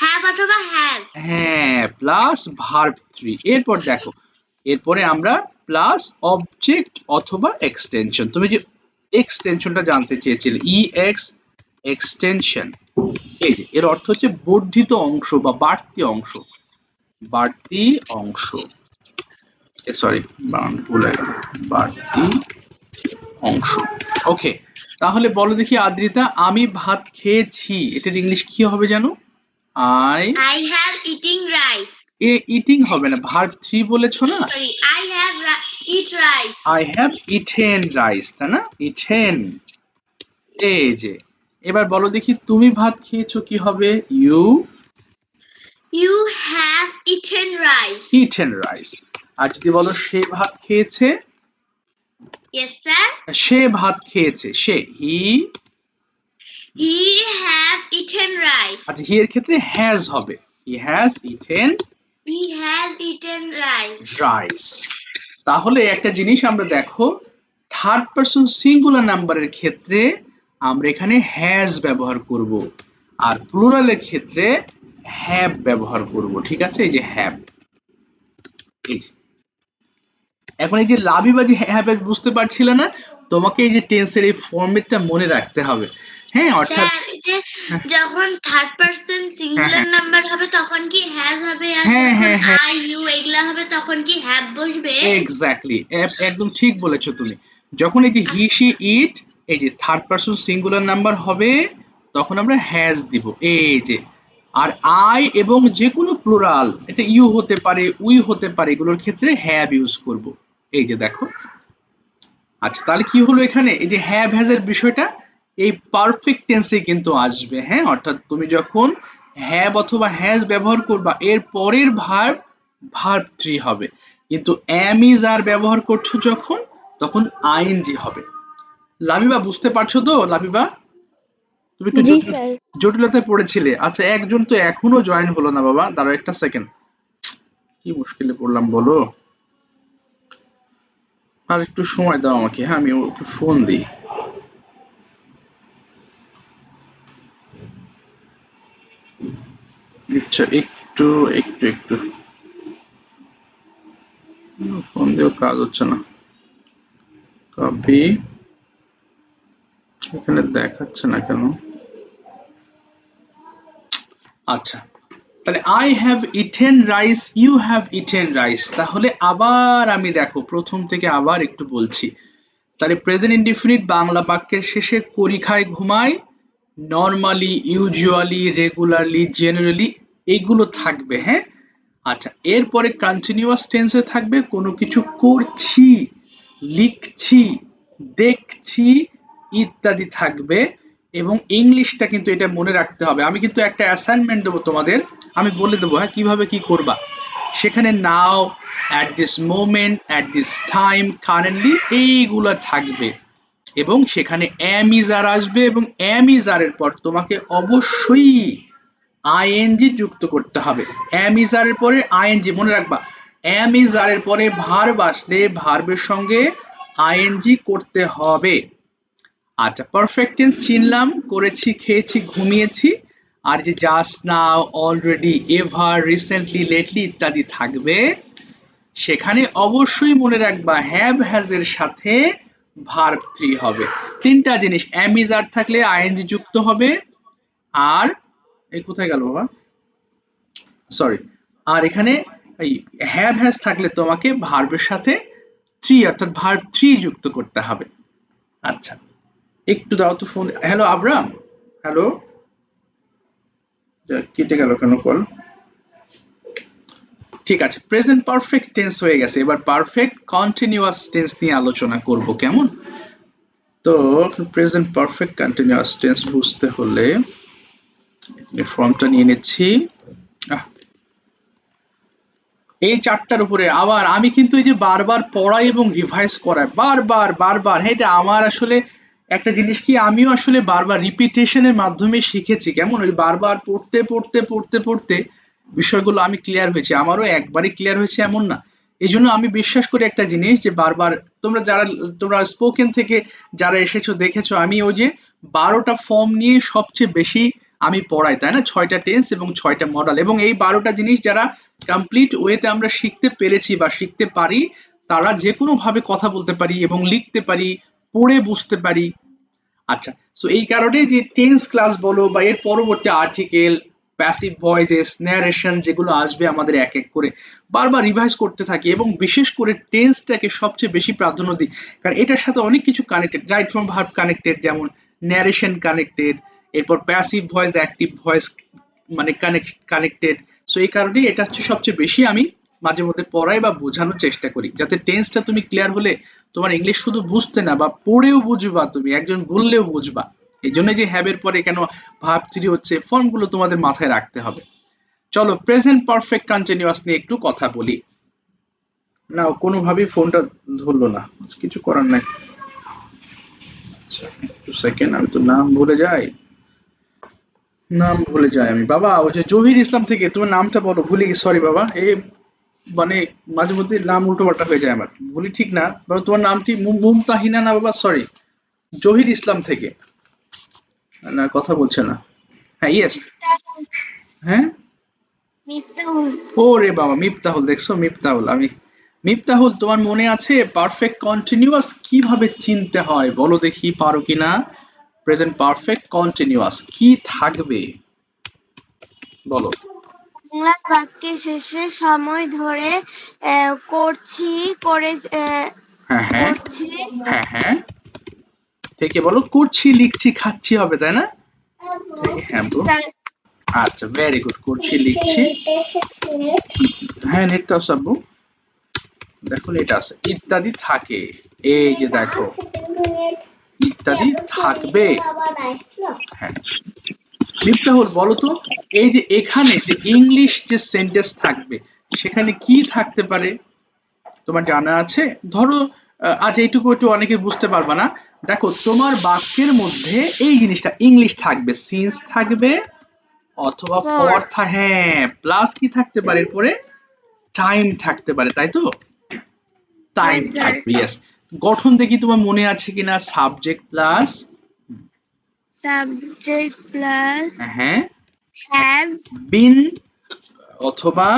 have অথবা has হ্যাঁ, প্লাস ভার্ব 3। এরপর দেখো, এরপরে আমরা প্লাস অবজেক্ট অথবা এক্সটেনশন। তুমি যে এক্সটেনশনটা জানতে চেয়েছিলে, ex এক্সটেনশন, এই যে এর অর্থ হচ্ছে বর্ধিত অংশ বা বাড়তি অংশ। বাড়তি অংশ, সরি ভুলে গেল, বাড়তি অংশ। ওকে, তাহলে বলো দেখি আদ্রিতা, আমি ভাত খেয়েছি, এটার ইংলিশ কি হবে জানো? I, I have eating rice eating হবে না, ভার্ব 3 বলেছো না? sorry I have eat rice I have eaten rice, তাই না? ইটেন, এই যে। এবার বলো দেখি তুমি ভাত খেয়েছো, কি হবে? You you have eaten rice eaten rice. আর যদি বলো সে ভাত খেয়েছে, yes sir সে ভাত খেয়েছে, সে, হি, he have eaten rice আচ্ছা হি এর ক্ষেত্রে হ্যাজ হবে, he has eaten he has eaten rice rice. তাহলে একটা জিনিস আমরা দেখো, থার্ড পারসন সিঙ্গুলার নাম্বারের ক্ষেত্রে আমরা এখানে হ্যাজ ব্যবহার করব, আর প্লুরালের ক্ষেত্রে হ্যাভ ব্যবহার করব। ঠিক আছে, এই যে হ্যাভ, এই যে। এখন এই যে লাভি বা যে হ্যাভ বুঝতে পারছিলে না, তোমাকে এই যে টেন্সের এই ফরম্যাটটা মনে রাখতে হবে। হ্যাঁ, অর্থাৎ স্যার এই যে যখন থার্ড পারসন সিঙ্গুলার নাম্বার হবে তখন কি হ্যাজ হবে আর হ্যাঁ, যখন হ্যাঁ, হ্যাঁ। আই ইউ এগুলা হবে তখন কি হ্যাভ বসবে এক্স্যাক্টলি, একদম ঠিক বলেছো তুমি। যখন এই যে হি, শি, ইট, এই যে থার্ড পারসন সিঙ্গুলার নাম্বার হবে, তখন আমরা হ্যাজ দিব, এই যে। আর আই এবং যে কোনো প্লুরাল, এটা ইউ হতে পারে, উই হতে পারে, এগুলোর ক্ষেত্রে হ্যাভ ইউজ করব, এই যে দেখো। আচ্ছা, তাহলে কি হলো এখানে? এই যে হ্যাভ হ্যাজ এর বিষয়টা এই পারফেক্ট টেন্সে কিন্তু আসবে। হ্যাঁ, অর্থাৎ তুমি যখন হ্যাভ অথবা হ্যাজ ব্যবহার করবা, এর পরের ভার্ব ভার্ব 3 হবে। কিন্তু এম ইজ আর ব্যবহার করছো যখন, তখন আইএনজি হবে। লাবিবা বুঝতে পারছো তো? লাবিবা, তুমি একটু জি স্যার জটিলতায় পড়েছিলে। আচ্ছা, একজন তো এখনো জয়েন হলো না বাবা, দাঁড়াও একটা সেকেন্ড, কি মুশকিলে পড়লাম বলো। আর একটু সময় দাও আমাকে, হ্যাঁ আমি ওকে ফোন দিই। আচ্ছা, একটু একটু একটু ফোন দিয়েও কাজ হচ্ছে না। কপি, এখানে দেখাচ্ছে না কেন? আচ্ছা, তাহলে I have eaten rice, you have eaten rice. তাহলে আবার আমি দেখো প্রথম থেকে আবার একটু বলছি। তাহলে প্রেজেন্ট ইনডিফিনিট বাংলা বাক্যের শেষে করি, খাই, ঘুমাই, নরমালি, ইউজুয়ালি, রেগুলারলি, জেনারেলি, এইগুলো থাকবে। হ্যাঁ, আচ্ছা, এরপরে কন্টিনিউয়াস টেন্সে থাকবে কোনো কিছু করছি, লিখছি, দেখছি, ইত্যাদি থাকবে। এবং ইংলিশটা কিন্তু এটা মনে রাখতে হবে। আমি কিন্তু একটা অ্যাসাইনমেন্ট দেবো তোমাদের, আমি বলে দেবো হ্যাঁ কিভাবে কি করবা। সেখানে now, at this moment, at this time, currently এইগুলো থাকবে এবং সেখানে am is are আসবে এবং am is are এর পর তোমাকে অবশ্যই আইএনজি যুক্ত করতে হবে। am is are এর পরে আইএনজি মনে রাখবা, am is are এর পরে ভার্ব আসলে ভার্বের সঙ্গে আইএনজি করতে হবে। আচ্ছা, পারফেক্ট টেন্স চিনলাম, করেছি, খেয়েছি, ঘুমিয়েছি। আর যে just now, already, ever, recently, lately ইত্যাদি থাকবে। সেখানে অবশ্যই মনে রাখবা হ্যাভ হ্যাজ এর সাথে ভার্ব 3 হবে। তিনটা জিনিস, am is are থাকলে আইএনজি যুক্ত হবে, আর এই কোথায় গেল বাবা, সরি, আর এখানে এই হ্যাভ হ্যাজ থাকলে তোমাকে ভার্বের সাথে 3 অর্থাৎ ভার্ব 3 যুক্ত করতে হবে। আচ্ছা, একটু দাও তো ফোন। হ্যালো আবরাম, হ্যালো, কেটে গেল কেন কল? ঠিক আছে, প্রেজেন্ট পারফেক্ট টেন্স হয়ে গেছে, এবার পারফেক্ট কন্টিনিউয়াস টেন্স নিয়ে আলোচনা করব, কেমন? তো প্রেজেন্ট পারফেক্ট কন্টিনিউয়াস টেন্স বুঝতে হলে ফর্মটা নিয়ে নিচ্ছি। এই চারটার উপরে আবার আমি কিন্তু এই যে বারবার পড়াই এবং রিভাইজ করাই, বারবার বারবার, হ্যাঁ, এটা আমার আসলে একটা জিনিস কি, আমিও আসলে বারবার রিপিটেশনের মাধ্যমে শিখেছি, কেমন ওই বারবার পড়তে পড়তে পড়তে পড়তে বিষয়গুলো আমি ক্লিয়ার হয়েছে, আমারও একবারই ক্লিয়ার হয়েছে এমন না। এই জন্য আমি বিশ্বাস করি একটা জিনিস যে বারবার তোমরা স্পোকেন থেকে যারা এসেছো দেখেছো, আমি ওই যে 12টা ফর্ম নিয়ে সবচেয়ে বেশি আমি পড়াই, তাই না? 6টা টেন্স এবং 6টা মডেল, এবং এই 12টা জিনিস যারা কমপ্লিট ওয়েতে আমরা শিখতে পেরেছি বা শিখতে পারি, তারা যে কোনো ভাবে কথা বলতে পারি এবং লিখতে পারি, পড়ে বুঝতে পারি। আচ্ছা, সো এই কারণে যে টেন্স ক্লাস বলো বা এর পরবর্তী আর্টিকেল, প্যাসিভ ভয়েসেস, ন্যারেশন যেগুলো আসবে আমাদের এক এক করে বারবার রিভাইজ করতে থাকি, এবং বিশেষ করে টেন্সটাকে সবচেয়ে বেশি প্রাধান্য দিই, কারণ এটার সাথে অনেক কিছু connected, right from verb connected, যেমন ন্যারেশন কানেক্টেড, এরপর প্যাসিভ ভয়েস, অ্যাক্টিভ ভয়েস মানে কানেক্টেড। সো এই কারণে এটা হচ্ছে সবচেয়ে বেশি আমি মাঝে মধ্যে পড়াই বা বোঝানোর চেষ্টা করি, যাতে টেন্সটা তুমি ক্লিয়ার হলে তোমার ইংলিশ শুধু বুঝতে না বা পড়েও বুঝবা, তুমি একজন বললেও বুঝবা। এই জন্য যে হ্যাবের পরে কেন ভার্ব 3 হচ্ছে, ফর্মগুলো তোমাদের মাথায় রাখতে হবে। চলো প্রেজেন্ট পারফেক্ট কন্টিনিউয়াস নিয়ে একটু কথা বলি। না, কোনোভাবেই ফোনটা ধরলো না, কিছু করার নাই। আচ্ছা, একটু সেকেন্ড, আমি তো নাম ভুলে যাই, আমি বাবা। ওই যে জহির ইসলাম থেকে, তোমার নামটা বলো, ভুলে গেছি, সরি বাবা। এই মানে মাঝে মধ্যে নাম উল্টো পাল্টা হয়ে যায় আমার, ভুলি ঠিক না বাবা। তোমার নামটি মুমতাহিনা না বাবা? সরি, জহির ইসলাম থেকে। না, কথা বলছে না। হ্যাঁ, ইয়েস, হ্যাঁ, ওরে বাবা, মিফতাহুল, দেখছো মিফতাহুল, মিফতাহুল, তোমার মনে আছে পারফেক্ট কন্টিনিউয়াস কিভাবে চিনতে হয়? বলো দেখি, পারো কিনা? প্রেজেন্ট পারফেক্ট কন্টিনিউয়াস কি থাকবে বলো। বাংলা বাক্যের শেষে সময় ধরে করছি, করে হ্যাঁ হ্যাঁ করছি, হ্যাঁ হ্যাঁ, থেকে বলো, করছি, লিখছি, খাচ্ছি হবে, তাই না? হ্যাঁ ব্রো, আচ্ছা, ভেরি গুড, করছি, লিখছি, হ্যাঁ নেটটা সাবু, দেখো নেট আছে, ইত্যাদি থাকে। এই যে দেখো, ইত্যাদি থাকবে। হ্যাঁ, মিফতাহুল বলো তো, এই যে এখানে যে ইংলিশ যে সেন্টেন্স থাকবে, সেখানে কি থাকতে পারে তোমার জানা আছে? ধরো আজ এইটুকু একটু অনেকে বুঝতে পারবা না। দেখো, তোমার বাক্যের মধ্যে এই জিনিসটা ইংলিশ থাকবে, সিন্স থাকবে অথবা ফর, হ্যাঁ, প্লাস কি থাকতে পারে এরপরে? টাইম থাকতে পারে, তাই তো? Time Yes, sir. থাকবে, ইয়েস। গঠন দেখি তোমার মনে আছে কিনা, সাবজেক্ট প্লাস, সাবজেক্ট প্লাস হ্যাঁ, হ্যাভ বিন অথবা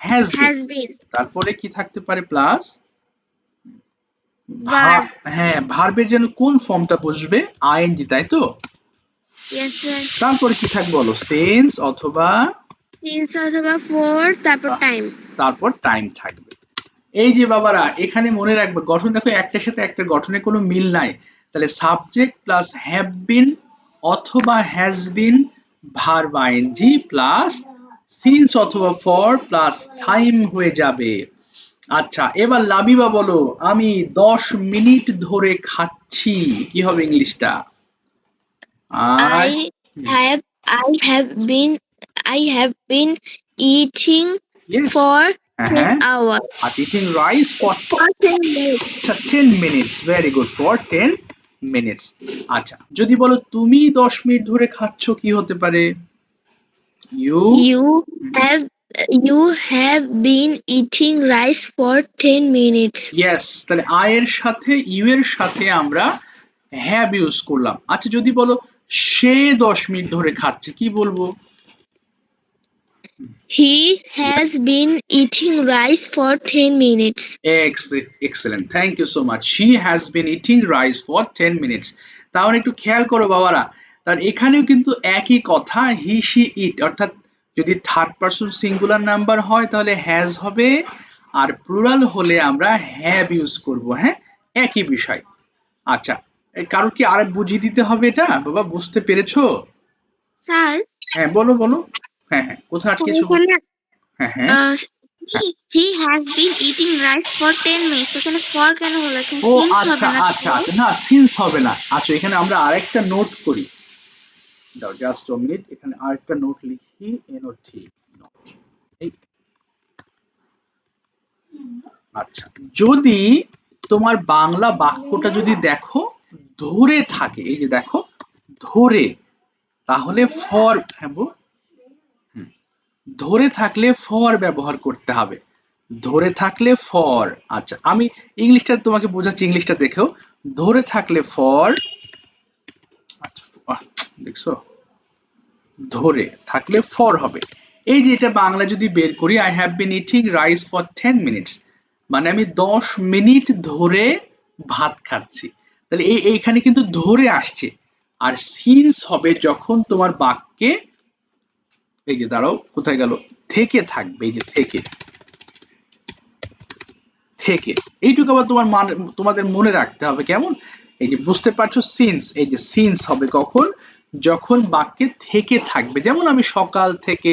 হ্যাজ বিন, হ্যাজ বিন, তারপরে কি থাকতে পারে? প্লাস ভার্ব, হ্যাঁ, ভার্বের যেন কোন ফর্মটা বসবে? আইএনজি, তাই তো? ইয়েস স্যার, তারপরে কি থাকবে বলো? সেন্স অথবা সিন্স অথবা ফর, তারপর টাইম। তারপর টাইম থাকবে। এই যে বাবারা, এখানে মনে রাখবে গঠন দেখো, একটার সাথে একটা গঠনের কোনো মিল নাই, তাহলে সাবজেক্ট প্লাস হ্যাভ বিন অথবা has been, verb ING plus since অথবা ফর প্লাস টাইম হয়ে যাবে। আচ্ছা, এবার লাবিবা বলো, আমি 10 মিনিট ধরে খাচ্ছি, কি হবে ইংলিশটা? I have been eating Yes. for হ্যাঁ 10 hours. R eating rice for For 10 minutes. 10 minutes. Very good. For 10 minutes. আচ্ছা যদি বলো তুমি 10 মিনিট ধরে খাচ্ছ কি হতে পারে? You You have been eating rice for 10 minutes. yes, তাহলে I এর সাথে you এর সাথে আমরা have ইউজ করলাম। আচ্ছা যদি বলো সে 10 মিনিট ধরে খাচ্ছে কি বলবো? He has been eating rice for 10 minutes. Excellent. Thank you so much. She has been eating rice for 10 minutes. তাহলে একটু খেয়াল করো বাবারা, তার এখানেও কিন্তু একই কথা হি শি ইট, অর্থাৎ যদি থার্ড পারসন সিঙ্গুলার নাম্বার হয় তাহলে হ্যাজ হবে, আর প্লুরাল হলে আমরা হ্যাভ ইউজ করব। হ্যাঁ, একই বিষয়। আচ্ছা কারো কি আর বুঝিয়ে দিতে হবে এটা? বাবা বুঝতে পেরেছো? স্যার হ্যাঁ বলো বলো। হ্যাঁ হ্যাঁ কোথায় আটকেছো? হ্যাঁ হ্যাঁ he has been eating rice for 10 minutes, এখানে ফর কেন হলো? এখানে ও সিন্স আচ্ছা হবে না? আচ্ছা আচ্ছা, না সিন্স হবে না। আচ্ছা এখানে আমরা আরেকটা নোট করি, দাও জাস্ট আ মিনিট, এখানে আরেকটা নোট লিখি, এনওটি নোট। এই আচ্ছা যদি তোমার বাংলা বাক্যটা যদি দেখো ধরে থাকে, এই যে দেখো ধরে, তাহলে ফর, হ্যাঁ ধরে থাকলে ফর ব্যবহার করতে হবে, ধরে থাকলে ফর। আচ্ছা আমি ইংলিশটা তোমাকে বোঝাচ্ছি, ইংলিশটা দেখো, ধরে থাকলে ফর, আচ্ছা দেখছো, ধরে থাকলে ফর হবে। এই যে এটা বাংলা যদি বের করি, I have been eating rice for 10 minutes, মানে আমি 10 মিনিট ধরে ভাত খাচ্ছি। তাহলে এইখানে কিন্তু ধরে আসছে, আর সিন্স হবে যখন তোমার বাক্যে, এই যে দাঁড়াও কোথায় গেল, থেকে থাকবে, এই যে থেকে, থেকে এইটুকু আবার তোমাদের মনে রাখতে হবে। কেমন? এই যে বুঝতে পারছো সিন্স, এই যে সিন্স হবে কখন, যখন বাক্যে থেকে থাকবে। যেমন আমি সকাল থেকে,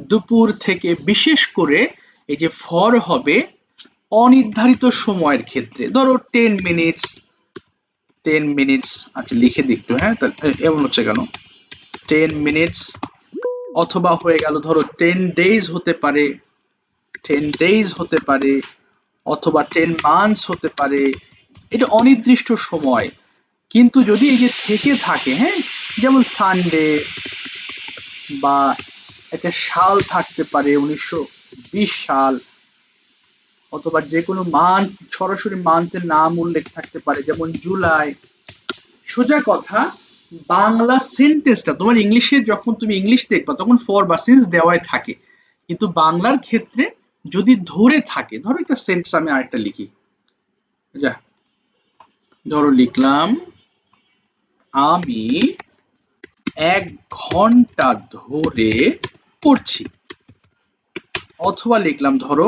দুপুর থেকে, বিশেষ করে এই যে ফর হবে অনির্ধারিত সময়ের ক্ষেত্রে, ধরো 10 মিনিটস, 10 মিনিটস। আচ্ছা লিখে দিই একটু, হ্যাঁ এমন হচ্ছে কেন, 10 মিনিটস, অথবা হয়ে গেল ধরো 10 ডেজ হতে পারে, 10 ডেজ হতে পারে, অথবা 10 মান্থস হতে পারে, এটা অনির্দিষ্ট সময়। কিন্তু যদি এই যে থেকে থাকে, হ্যাঁ যেমন সানডে, বা একটা সাল থাকতে পারে 1920 সাল, অথবা যে কোনো মান্থ, সরাসরি মান্থের নাম উল্লেখ থাকতে পারে যেমন জুলাই। সোজা কথা, বাংলা সেন্টেন্সটা তোমার ইংলিশে যখন তুমি ইংলিশ দেখবা তখন ফর বা সিন্স দেওয়াই থাকে, কিন্তু বাংলার ক্ষেত্রে যদি ধরে থাকে, ধরো একটা সেন্টেন্স আমি আরেকটা লিখি, যা ধরো লিখলাম আমি 1 ঘন্টা ধরে পড়ছি, অথবা লিখলাম ধরো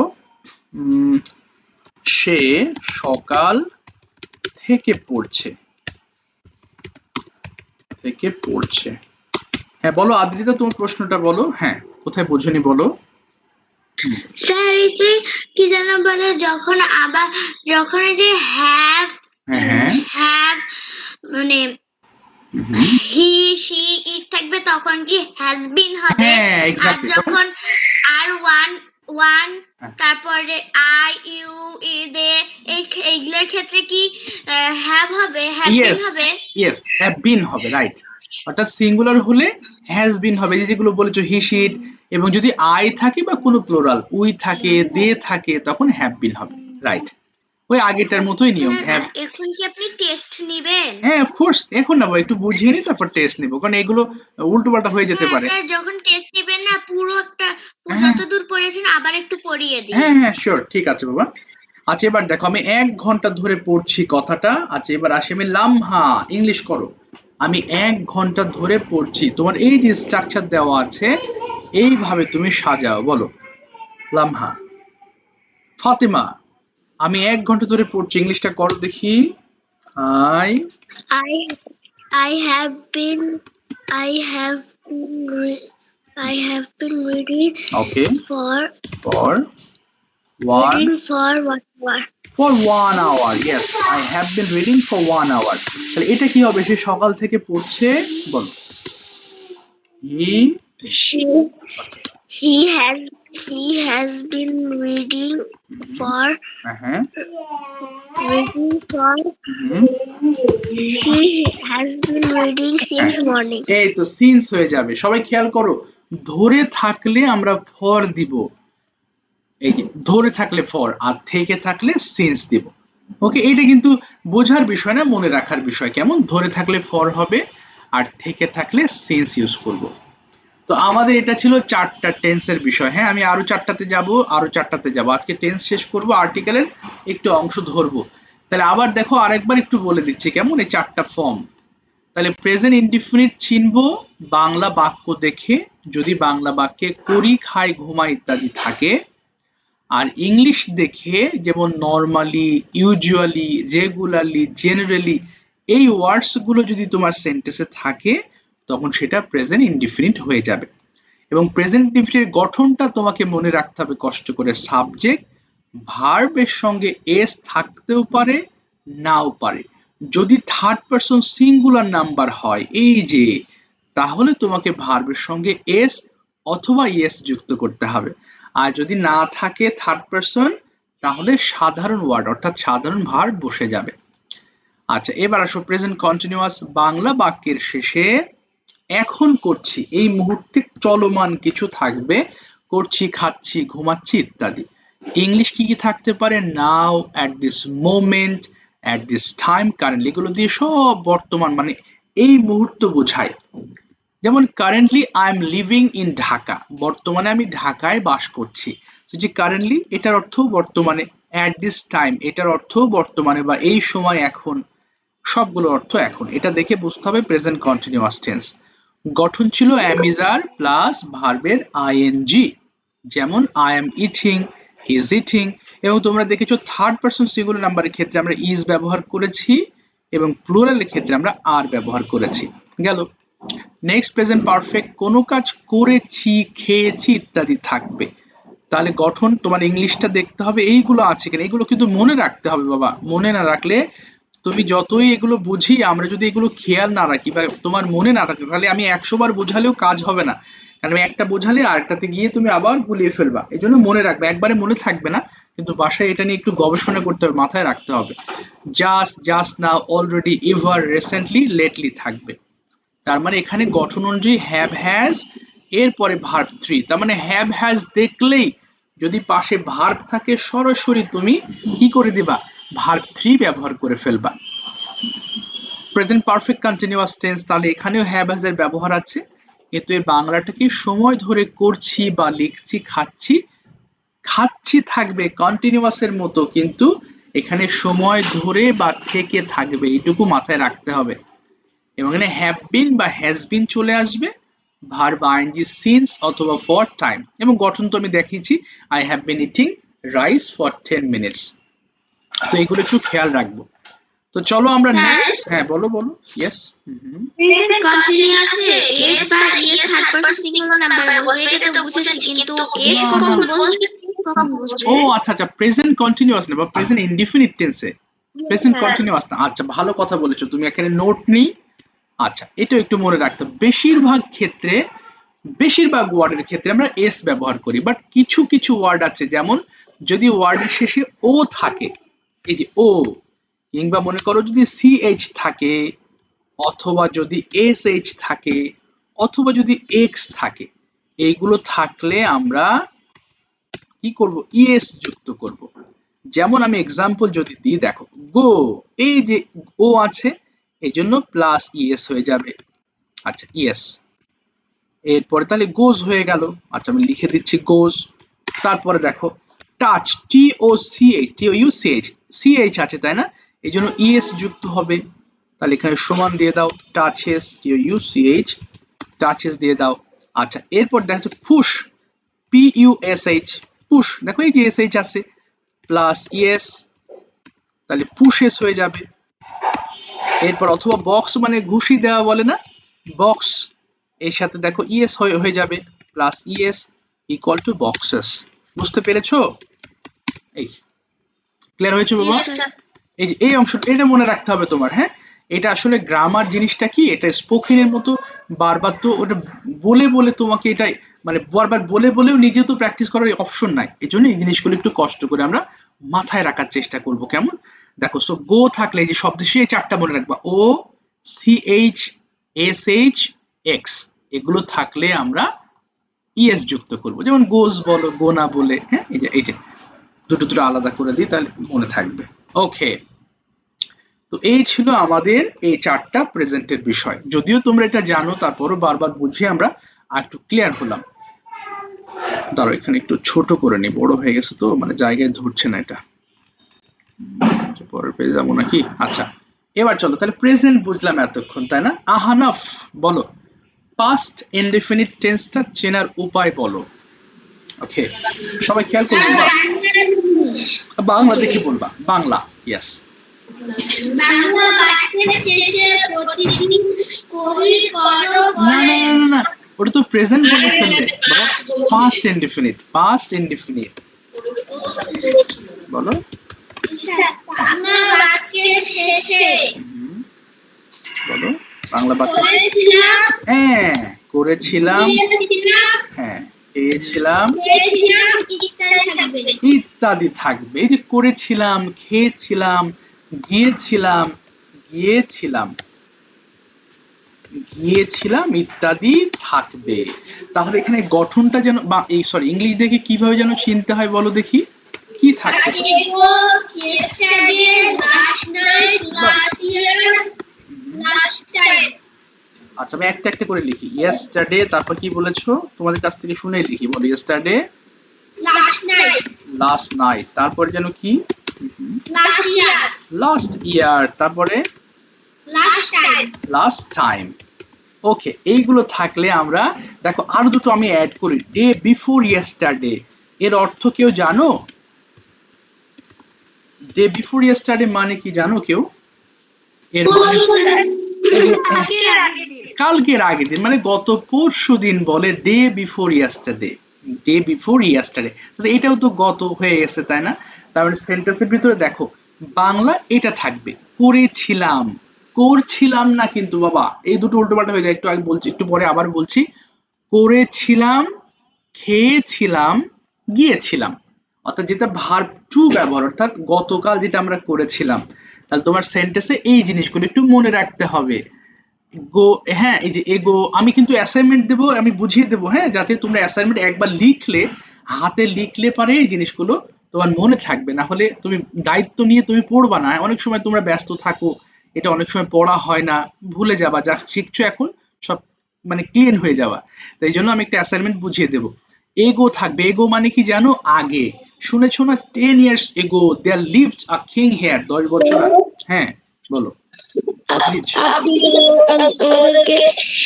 সে সকাল থেকে পড়ছে, থেকে পড়ছে। হ্যাঁ বলো আদ্রিতা, তোমার প্রশ্নটা বলো, হ্যাঁ কোথায় বোঝেনি বলো। স্যার এই যে কি যেন বলে, যখন এই যে হ্যাভ হ্যাঁ হ্যাভ মানে হি শি ইট থাকবে তখন কি হ্যাজ বিন হবে, হ্যাঁ আর এক্স্যাক্টলি, যখন আর ওয়ান হ্যাঁ। তারপরে আই ইউ দে এইগুলোর ক্ষেত্রে কি হ্যাভ হবে, হ্যাভ বিন হবে। ইয়েস হ্যাভ বিন হবে, রাইট। অর্থাৎ সিঙ্গুলার হলে হ্যাজ বিন হবে, যেগুলো বলেছো হি শিট, এবং যদি আই থাকে বা কোনো প্লোরাল, উই থাকে, দে থাকে, তখন হ্যাভ বিন হবে, রাইট। ওই আগেটার মতোই নিয়ম, হ্যাভ। এখন কি আপনি টেস্ট নিবেন? হ্যাঁ অফকোর্স, এখন না একটু বুঝিয়ে নি তারপর টেস্ট নিব, কারণ এগুলো উল্টোপাল্টা হয়ে যেতে পারে। স্যার যখন টেস্ট নিবেন না পুরোটা হ্যাঁ। যতদূর পড়েছেন আবার একটু পড়িয়ে দিন। হ্যাঁ হ্যাঁ শিওর, ঠিক আছে বাবা। আচ্ছা এবার দেখো আমি 1 ঘন্টা ধরে পড়ছি কথাটা। আচ্ছা এবার আসি আমি লামহা, ইংলিশ করো। আমি 1 ঘন্টা ধরে পড়ছি, তোমার এই যে স্ট্রাকচার দেওয়া আছে এইভাবে তুমি সাজাও, বলো লামহা। ফাতেমা, আমি 1 ঘন্টা ধরে পড়ছি, ইংলিশটা করো দেখি। Hi I have been I have been reading okay for for 1 1 hour. for 1 hour. Yes, I have been reading for 1 hour. তাহলে এটা কি হবে, সে সকাল থেকে পড়ছে, বলো হি He has been reading for হ্যাঁ হুম, she has been reading since morning. এই তো সিন্স হয়ে যাবে। সবাই খেয়াল করো, ধরে থাকলে আমরা ফর দিব, এই যে ধরে থাকলে ফর, আর থেকে থাকলে সিন্স দিব। ওকে, এটা কিন্তু বোঝার বিষয় না, মনে রাখার বিষয়। কেমন, ধরে থাকলে ফর হবে আর থেকে থাকলে সিন্স ইউজ করব। তো আমাদের এটা ছিল 4টা টেন্সের বিষয়। হ্যাঁ, আমি আরো 4টাতে যাব, আরো 4টাতে যাব। আজকে টেন্স শেষ করব, আর্টিকেলের একটু অংশ ধরবো। তাহলে আবার দেখো, আরেকবার একটু বলে দিচ্ছি কেমন, এই 4টা ফর্ম। তাহলে প্রেজেন্ট ইনডিফিনিট চিনবো বাংলা বাক্য দেখে, যদি বাংলা বাক্যে করি, খাই, ঘুমাই ইত্যাদি থাকে। আর ইংলিশ দেখে, যেমন নরমালি, ইউজুয়ালি, রেগুলারলি, জেনারেলি, এই ওয়ার্ডস গুলো যদি তোমার সেন্টেন্সে থাকে, তখন সেটা প্রেজেন্ট ইনডিফিনিট হয়ে যাবে। এবং প্রেজেন্ট ইনডিফিনিটের গঠনটা তোমাকে মনে রাখতে হবে কষ্ট করে। সাবজেক্ট ভার্বের সঙ্গে এস থাকতেও পারে, নাও পারে। যদি থার্ড পারসন সিঙ্গুলার নাম্বার হয়, এই যে, তাহলে তোমাকে ভার্বের সঙ্গে এস অথবা ইয়েস যুক্ত করতে হবে। আর যদি না থাকে থার্ড পারসন, তাহলে সাধারণ ওয়ার্ড অর্থাৎ সাধারণ ভার্ব বসে যাবে। আচ্ছা, এবার আসো প্রেজেন্ট কন্টিনিউয়াস বাংলা বাক্যের শেষে এখন করছি, এই মুহূর্তে চলমান কিছু থাকবে, করছি, খাচ্ছি, ঘুমাচ্ছি ইত্যাদি। ইংলিশ কি কি থাকতে পারে, now, at this moment, at this time, currently, এগুলো দিয়ে সব বর্তমান মানে এই মুহূর্ত বোঝায়। যেমন currently I am living in Dhaka, বর্তমানে আমি ঢাকায় বাস করছি। যে কারেন্টলি, এটার অর্থ বর্তমানে। অ্যাট দিস টাইম, এটার অর্থ বর্তমানে বা এই সময়, এখন, সবগুলো অর্থ এখন। এটা দেখে বুঝতে হবে প্রেজেন্ট কন্টিনিউয়াস টেন্স। গঠন ছিল অ্যামিজার প্লাস ভার্বের আইএনজি, যেমন I am eating, he is eating. এবং তোমরা দেখেছো থার্ড পারসন সিঙ্গুলার নাম্বারের ক্ষেত্রে আমরা ইজ ব্যবহার করেছি এবং প্লুরালের ক্ষেত্রে আমরা আর ব্যবহার করেছি। গেল। নেক্সট, প্রেজেন্ট পারফেক্ট কোনো কাজ করেছি, খেয়েছি ইত্যাদি থাকবে। তাহলে গঠন তোমার ইংলিশটা দেখতে হবে এইগুলো আছে কিনা, এগুলো কিন্তু মনে রাখতে হবে বাবা। মনে না রাখলে তুমি যতই এগুলো বুঝি, আমরা যদি এগুলো খেয়াল না রাখি বা তোমার মনে না রাখে, তাহলে আমি 100 বার বোঝালেও কাজ হবে না। কারণ একটা বোঝালে আরেকটাতে গিয়ে তুমি আবার গুলিয়ে ফেলবা। এই জন্য মনে রাখবে, একবারে মনে থাকবে না, কিন্তু বাসায় এটা নিয়ে একটু গবেষণা করতে হবে, মাথায় রাখতে হবে। Just, just now, already, ever, recently, lately থাকবে। তার মানে এখানে গঠন অনুযায়ী হ্যাভ হ্যাজ, এরপরে ভার্ব 3। তার মানে হ্যাভ হ্যাজ দেখলেই যদি পাশে ভার্ব থাকে, সরাসরি তুমি কি করে দিবা, ভার্ব 3 ব্যবহার করে ফেলবা। প্রেজেন্ট পারফেক্ট কন্টিনিউয়াস টেন্স, তাহলে এখানেও হ্যাভ হ্যাজ এর ব্যবহার আছে, কিন্তু এর বাংলাটা কি, সময় ধরে করছি বা লিখছি, খাচ্ছি। খাচ্ছি থাকবে কন্টিনিউয়াস এর মতো, কিন্তু এখানে সময় ধরে বা থেকে থাকবে, এইটুকু মাথায় রাখতে হবে। এবং এখানে হ্যাভ বিন বা হ্যাজ বিন চলে আসবে, ভার্ব আইএনজি সিন্স অথবা ফর টাইম। এবং গঠন তো আমি দেখিয়েছি, I have been eating rice for 10 minutes. তো এগুলো একটু খেয়াল রাখবো। তো চলো আমরা Sir? নেক্সট, হ্যাঁ বলো বলো। ইয়েস। প্রেজেন্ট কন্টিনিউয়াসে এস বা ES third person singular number বলবে, এটা তো বুঝেছি, কিন্তু এস কখন বলবে, কখন বসবে? ও আচ্ছা আচ্ছা, প্রেজেন্ট কন্টিনিউয়াস না বা প্রেজেন্ট ইনডিফিনিট টেন্সে প্রেজেন্ট কন্টিনিউয়াস না। আচ্ছা, ভালো কথা বলেছো তুমি, এখানে নোট নেই। আচ্ছা, এটা একটু মনে রাখতে হবে। বেশিরভাগ ক্ষেত্রে, বেশিরভাগ ওয়ার্ডের ক্ষেত্রে আমরা এস ব্যবহার করি, বাট কিছু কিছু ওয়ার্ড আছে, যেমন যদি ওয়ার্ডের শেষে ও থাকে, এই যে ও, কিংবা মনে করো যদি সিএইচ থাকে, অথবা যদি এসএইচ থাকে, অথবা যদি এক্স থাকে, এইগুলো থাকলে আমরা কি করব, ইএস যুক্ত করব। যেমন আমি এক্সাম্পল যদি দিই, দেখো গো, এই যে ও আছে, এই জন্য প্লাস ইএস হয়ে যাবে। আচ্ছা, ইএস, এরপরে তাহলে গোজ হয়ে গেল। আচ্ছা, আমি লিখে দিচ্ছি গোজ। তারপরে দেখো touch, T O CH, T O U CH, CH আছে তাই না, এই জন্য ইএস যুক্ত হবে। তাহলে এখানে সমান দিয়ে দাও, touches, T O U CH, touches দিয়ে দাও। আচ্ছা, এরপর দেখো push, P U S H, push, দেখো এই যে এস এইচ আছে, প্লাস ইএস, তাহলে পুশেস হয়ে যাবে। এরপর অথবা বক্স মানে ঘুষি দেওয়া বলে না, বক্স, এর সাথে দেখো ইএস হয়ে যাবে, plus ES equal to boxes. বুঝতে পেরেছো? এই ক্লিয়ার হয়েছে বাবা? Yes, sir. এই যে এই অংশটা, এটা মনে রাখতে হবে তোমার। হ্যাঁ, এটা আসলে গ্রামার জিনিসটা কি, এটা স্পোকেনের মতো বারবার তো ওটা বলে বলে তোমাকে এটা মানে বারবার বলে বলেও নিজে তো প্র্যাকটিস করার অপশন নাই, এই জন্য এই জিনিসগুলো একটু কষ্ট করে আমরা মাথায় রাখার চেষ্টা করব। কেমন? দেখো, সো গো থাকলে এই যে শব্দ সেই চারটা মনে রাখবা, ও CH SH X, এগুলো থাকলে আমরা ইএস যুক্ত করব। যেমন গোজ বলো, গোনা বলে, হ্যাঁ এই যে দুটো দুটো আলাদা করে দিই তাহলে মনে থাকবে। ওকে, তো এই ছিল আমাদের এই চারটা প্রেজেন্টের বিষয়। যদিও তোমরা এটা জানো, তারপরও বারবার বুঝিয়ে আমরা আর একটু ক্লিয়ার হলাম। দাঁড়াও এখানে একটু ছোট করে নি, বড় হয়ে গেছে তো মানে জায়গায় ধরছে না এটা। পরের পেজে যাবো নাকি? আচ্ছা, এবার চলো তাহলে প্রেজেন্ট বুঝলাম এতক্ষণ, তাই না? আহানাফ বলো, পাস্ট ইনডেফিনিট টেন্সটা চেনার উপায় বলো। ওকে, সবাই খেয়াল করবো, বাংলা দেখে বলবা, বাংলা। ইয়েস, বাংলা বাক্যের শেষে প্রতিদিন করি করো না না না না না, ওটা তো প্রেজেন্ট বলে ফেললে বাবা। পাস্ট ইনডেফিনিট, পাস্ট ইনডেফিনিট বলো। বাংলা বাক্যের শেষে বলো বাংলা বাক্য। করেছিলাম, হ্যাঁ, করেছিলাম, খেয়েছিলাম, হ্যাঁ খেয়েছিলাম, খেয়েছিলাম ইত্যাদি থাকবে। ইত্যাদি থাকবে। এই যে করেছিলাম, খেয়েছিলাম, গিয়েছিলাম, গিয়েছিলাম, গিয়েছিলাম ইত্যাদি থাকবে। তাহলে এখানে গঠনটা যেন বা এই সরি ইংলিশ দেখে কিভাবে যেন চিনতে হয় বলো দেখি, কি থাকবে? Yesterday, last night, last year, last time. আচ্ছা, আমি একটা একটা করে লিখি। ইয়েস্টারডে, তারপর কি বলেছো? তোমাদের কাছ থেকে শুনে লিখি, বলো yesterday, Last night, last night, তারপর যেন কি? last year, লাস্ট ইয়ার, তারপরে last time. Last time. Okay, এইগুলো থাকলে আমরা দেখো আরো দুটো আমি অ্যাড করি, ডে বিফোর ইয়েস্টারডে, এর অর্থ কেউ জানো? ডে বিফোর ইয়েস্টারডে মানে কি জানো কেউ? এর মানে কালকের আগের দিন, মানে গত পরশু দিন বলে day before yesterday, day before yesterday. তাহলে এটাও তো গত হয়ে গেছে, তাই না? তারপরে সেন্টেন্সের ভিতরে দেখো বাংলা এটা থাকবে, করেছিলাম, করছিলাম না কিন্তু বাবা, এই দুটো উল্টোপাল্টা হয়ে যায়। একটু আগে বলছি, একটু পরে আবার বলছি, করেছিলাম, খেয়েছিলাম, গিয়েছিলাম। অর্থাৎ যেটা ভার্ব টু ব্যবহার, অর্থাৎ গতকাল যেটা আমরা করেছিলাম। তাহলে তোমার সেন্টেন্সে এই জিনিসগুলো একটু মনে রাখতে হবে। গো, হ্যাঁ এই যে এগো, আমি কিন্তু অ্যাসাইনমেন্ট দেবো, আমি বুঝিয়ে দেবো, হ্যাঁ, যাতে তোমরা অ্যাসাইনমেন্ট একবার লিখলে, হাতে লিখলে পারে এই জিনিসগুলো তোমার মনে থাকবে। না হলে তুমি দায়িত্ব নিয়ে তুমি পড়বা না, অনেক সময় তোমরা ব্যস্ত থাকো, এটা অনেক সময় পড়া হয় না, ভুলে যাবা যা শিখছো এখন সব মানে ক্লিন হয়ে যাওয়া। তাই জন্য আমি একটা অ্যাসাইনমেন্ট বুঝিয়ে দেবো। এগো থাকবে, এগো মানে কি জানো? আগে। শুনেছো না 10 years ago there lived a king here, 10 বছর আগে। হ্যাঁ বলো। আপনি আমাদেরকে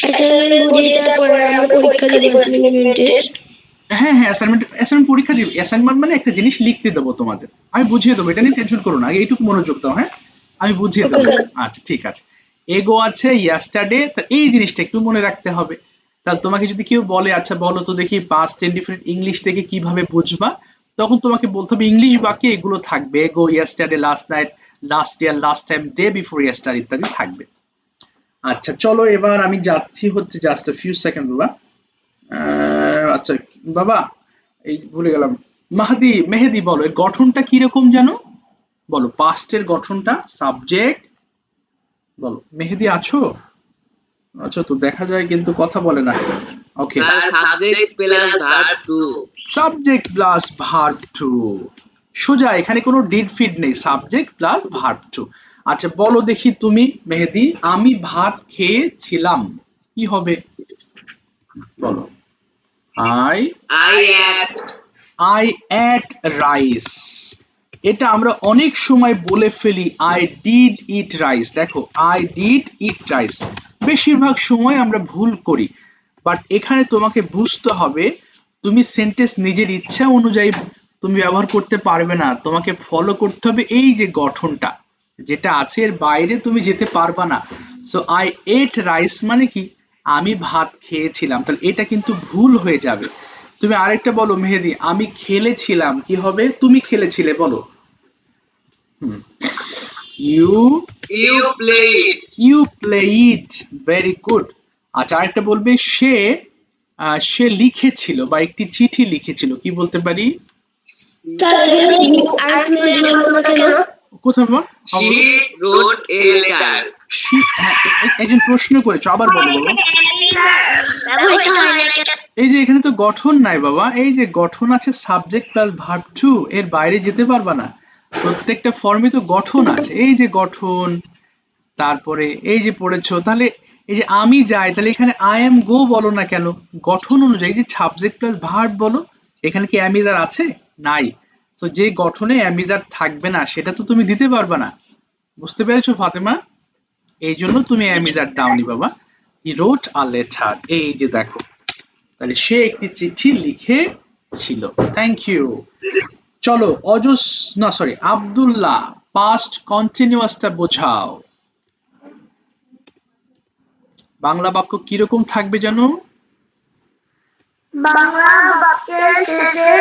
অ্যাসাইনমেন্ট বুঝিয়ে তারপরে আমরা পরীক্ষা দেব অ্যাসাইনমেন্টের। হ্যাঁ হ্যাঁ, অ্যাসাইনমেন্ট পরীক্ষা দিবে। অ্যাসাইনমেন্ট মানে একটা জিনিস লিখতে দেবো তোমাদের, আমি বুঝিয়ে দেবো, এটা নিয়ে টেনশন করো না, আগে এইটুকু মনোযোগ দাও। হ্যাঁ, আমি বুঝিয়ে দেবো। আচ্ছা ঠিক আছে, এগো আছে, ইয়াস্টারডে, তা এই জিনিসটা একটু মনে রাখতে হবে। তাহলে তোমাকে যদি কেউ বলে আচ্ছা বলো তো দেখি পাস্ট ইনডিফিনিট ইংলিশ থেকে কিভাবে বুঝবা, তখন তোমাকে বলতে হবে ইংলিশ বাক্যে এগুলো থাকবে, ago, yesterday, last night, last year, last time, day before yesterday ইত্যাদি থাকবে। আচ্ছা চলো এবার আমি যাচ্ছি হচ্ছে জাস্ট ফিউ সেকেন্ড বাবা। আচ্ছা বাবা, এই ভুলে গেলাম, মেহেদি বলো এর গঠনটা কি রকম জানো? বলো পাস্টের গঠনটা, সাবজেক্ট বলো। মেহেদি আছো? আচ্ছা, তো দেখা যায় কিন্তু কথা বলে না। Okay, subject plus verb two. Subject plus verb two, সোজা, এখানে কোনো ডিড ফিড নেই, সাবজেক্ট প্লাস ভার্ব টু। আচ্ছা বলো দেখি তুমি মেহেদি, আমি ভাত খেয়েছিলাম, কি হবে বলো? I ate rice. এটা আমরা অনেক সময় বলে ফেলি আই ডিড ইট রাইস। দেখো আই ডিড ইট রাইস, বেশিরভাগ সময় আমরা ভুল করি, বাট এখানে তোমাকে বুঝতে হবে তুমি সেন্টেন্স নিজের ইচ্ছা অনুযায়ী তুমি ব্যবহার করতে পারবে না, তোমাকে ফলো করতে হবে এই যে গঠনটা যেটা আছে, এর বাইরে তুমি যেতে পারবা না। সো আই এট রাইস মানে কি, আমি ভাত খেয়েছিলাম, তাহলে এটা কিন্তু ভুল হয়ে যাবে। তুমি আরেকটা বলো মেহেদি, আমি খেলেছিলাম, কি হবে? তুমি খেলেছিলে বলো। You You played. You played, very good. আচ্ছা, আরেকটা বলবে সে লিখেছিল বা একটি চিঠি লিখেছিল, কি বলতে পারি? কোথায় বল? She wrote a letter. একজন প্রশ্ন করেছো, আবার বলো বাবা। ব্যবহৃত হয় না কেন? এই যে এখানে তো গঠন নাই বাবা, এই যে গঠন আছে সাবজেক্ট প্লাস ভার্ব টু, এর বাইরে যেতে পারবা না। প্রত্যেকটা ফর্মে তো গঠন আছে, এই যে গঠন, তারপরে এই যে পড়েছো, তাহলে এই যে আমি যাই, তাহলে এখানে আই এম গো বলো না কেন? গঠন অনুযায়ী যে সাবজেক্ট প্লাস ভার্ব বলো। এখানে কি অ্যামিজার আছে? নাই। তো যে গঠনে অ্যামিজার থাকবে না সেটা তো তুমি দিতে পারবে না। বুঝতে পেরেছো ফাতেমা? এই জন্য তুমি অ্যামিজার দাওনি বাবা। হি রোট আ লেটার, এই যে দেখো, তাহলে সে একটি চিঠি লিখেছিল। Thank you. চলো আব্দুল্লাহ, পাস্ট কন্টিনিউয়াসটা বোঝাও। বাংলা বাক্য কিরকম থাকবে জানো? বাংলা বাক্যের শেষে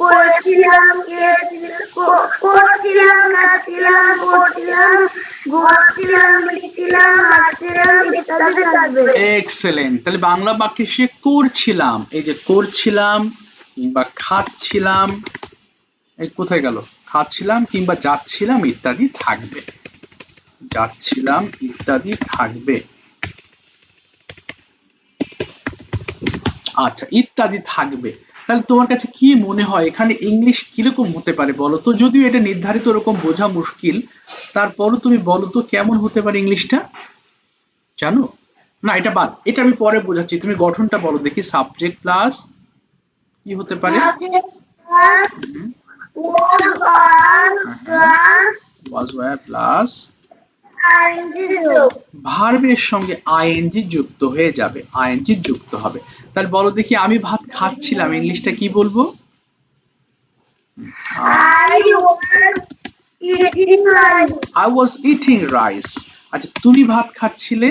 করেছিলাম, করছিলাম, খাচ্ছিলাম, পড়ছিলাম, ঘুমাচ্ছিলাম, লিখছিলাম, হাঁটছিলাম ইত্যাদি থাকবে। এক্সেলেন্ট। তাহলে বাংলা বাক্যে সে করছিলাম, এই যে করছিলাম কিংবা খাচ্ছিলাম, এই কোথায় গেল? খাচ্ছিলাম কিংবা যাচ্ছিলাম ইত্যাদি থাকবে, যাচ্ছিলাম ইত্যাদি থাকবে। আচ্ছা, ইত্যাদি থাকবে। তাহলে তোমার কাছে কি মনে হয় এখানে ইংলিশ কিরকম হতে পারে বলো তো? যদিও এটা নির্ধারিত ওরকম বোঝা মুশকিল, তারপরও তুমি বলো তো কেমন হতে পারে ইংলিশটা, জানো? না, এটা বাদ, এটা আমি পরে বোঝাচ্ছি, তুমি গঠনটা বলো দেখি। সাবজেক্ট প্লাস কি হতে পারে? ওয়াজ ওয়্যার প্লাস ভার্বের সঙ্গে আইএনজি যুক্ত হয়ে যাবে, আইএনজি যুক্ত হবে। তাহলে বলো দেখি, আমি ভাত খাচ্ছিলাম, ইংলিশটা কি বলবো? I was eating rice. আচ্ছা, তুমি ভাত খাচ্ছিলে?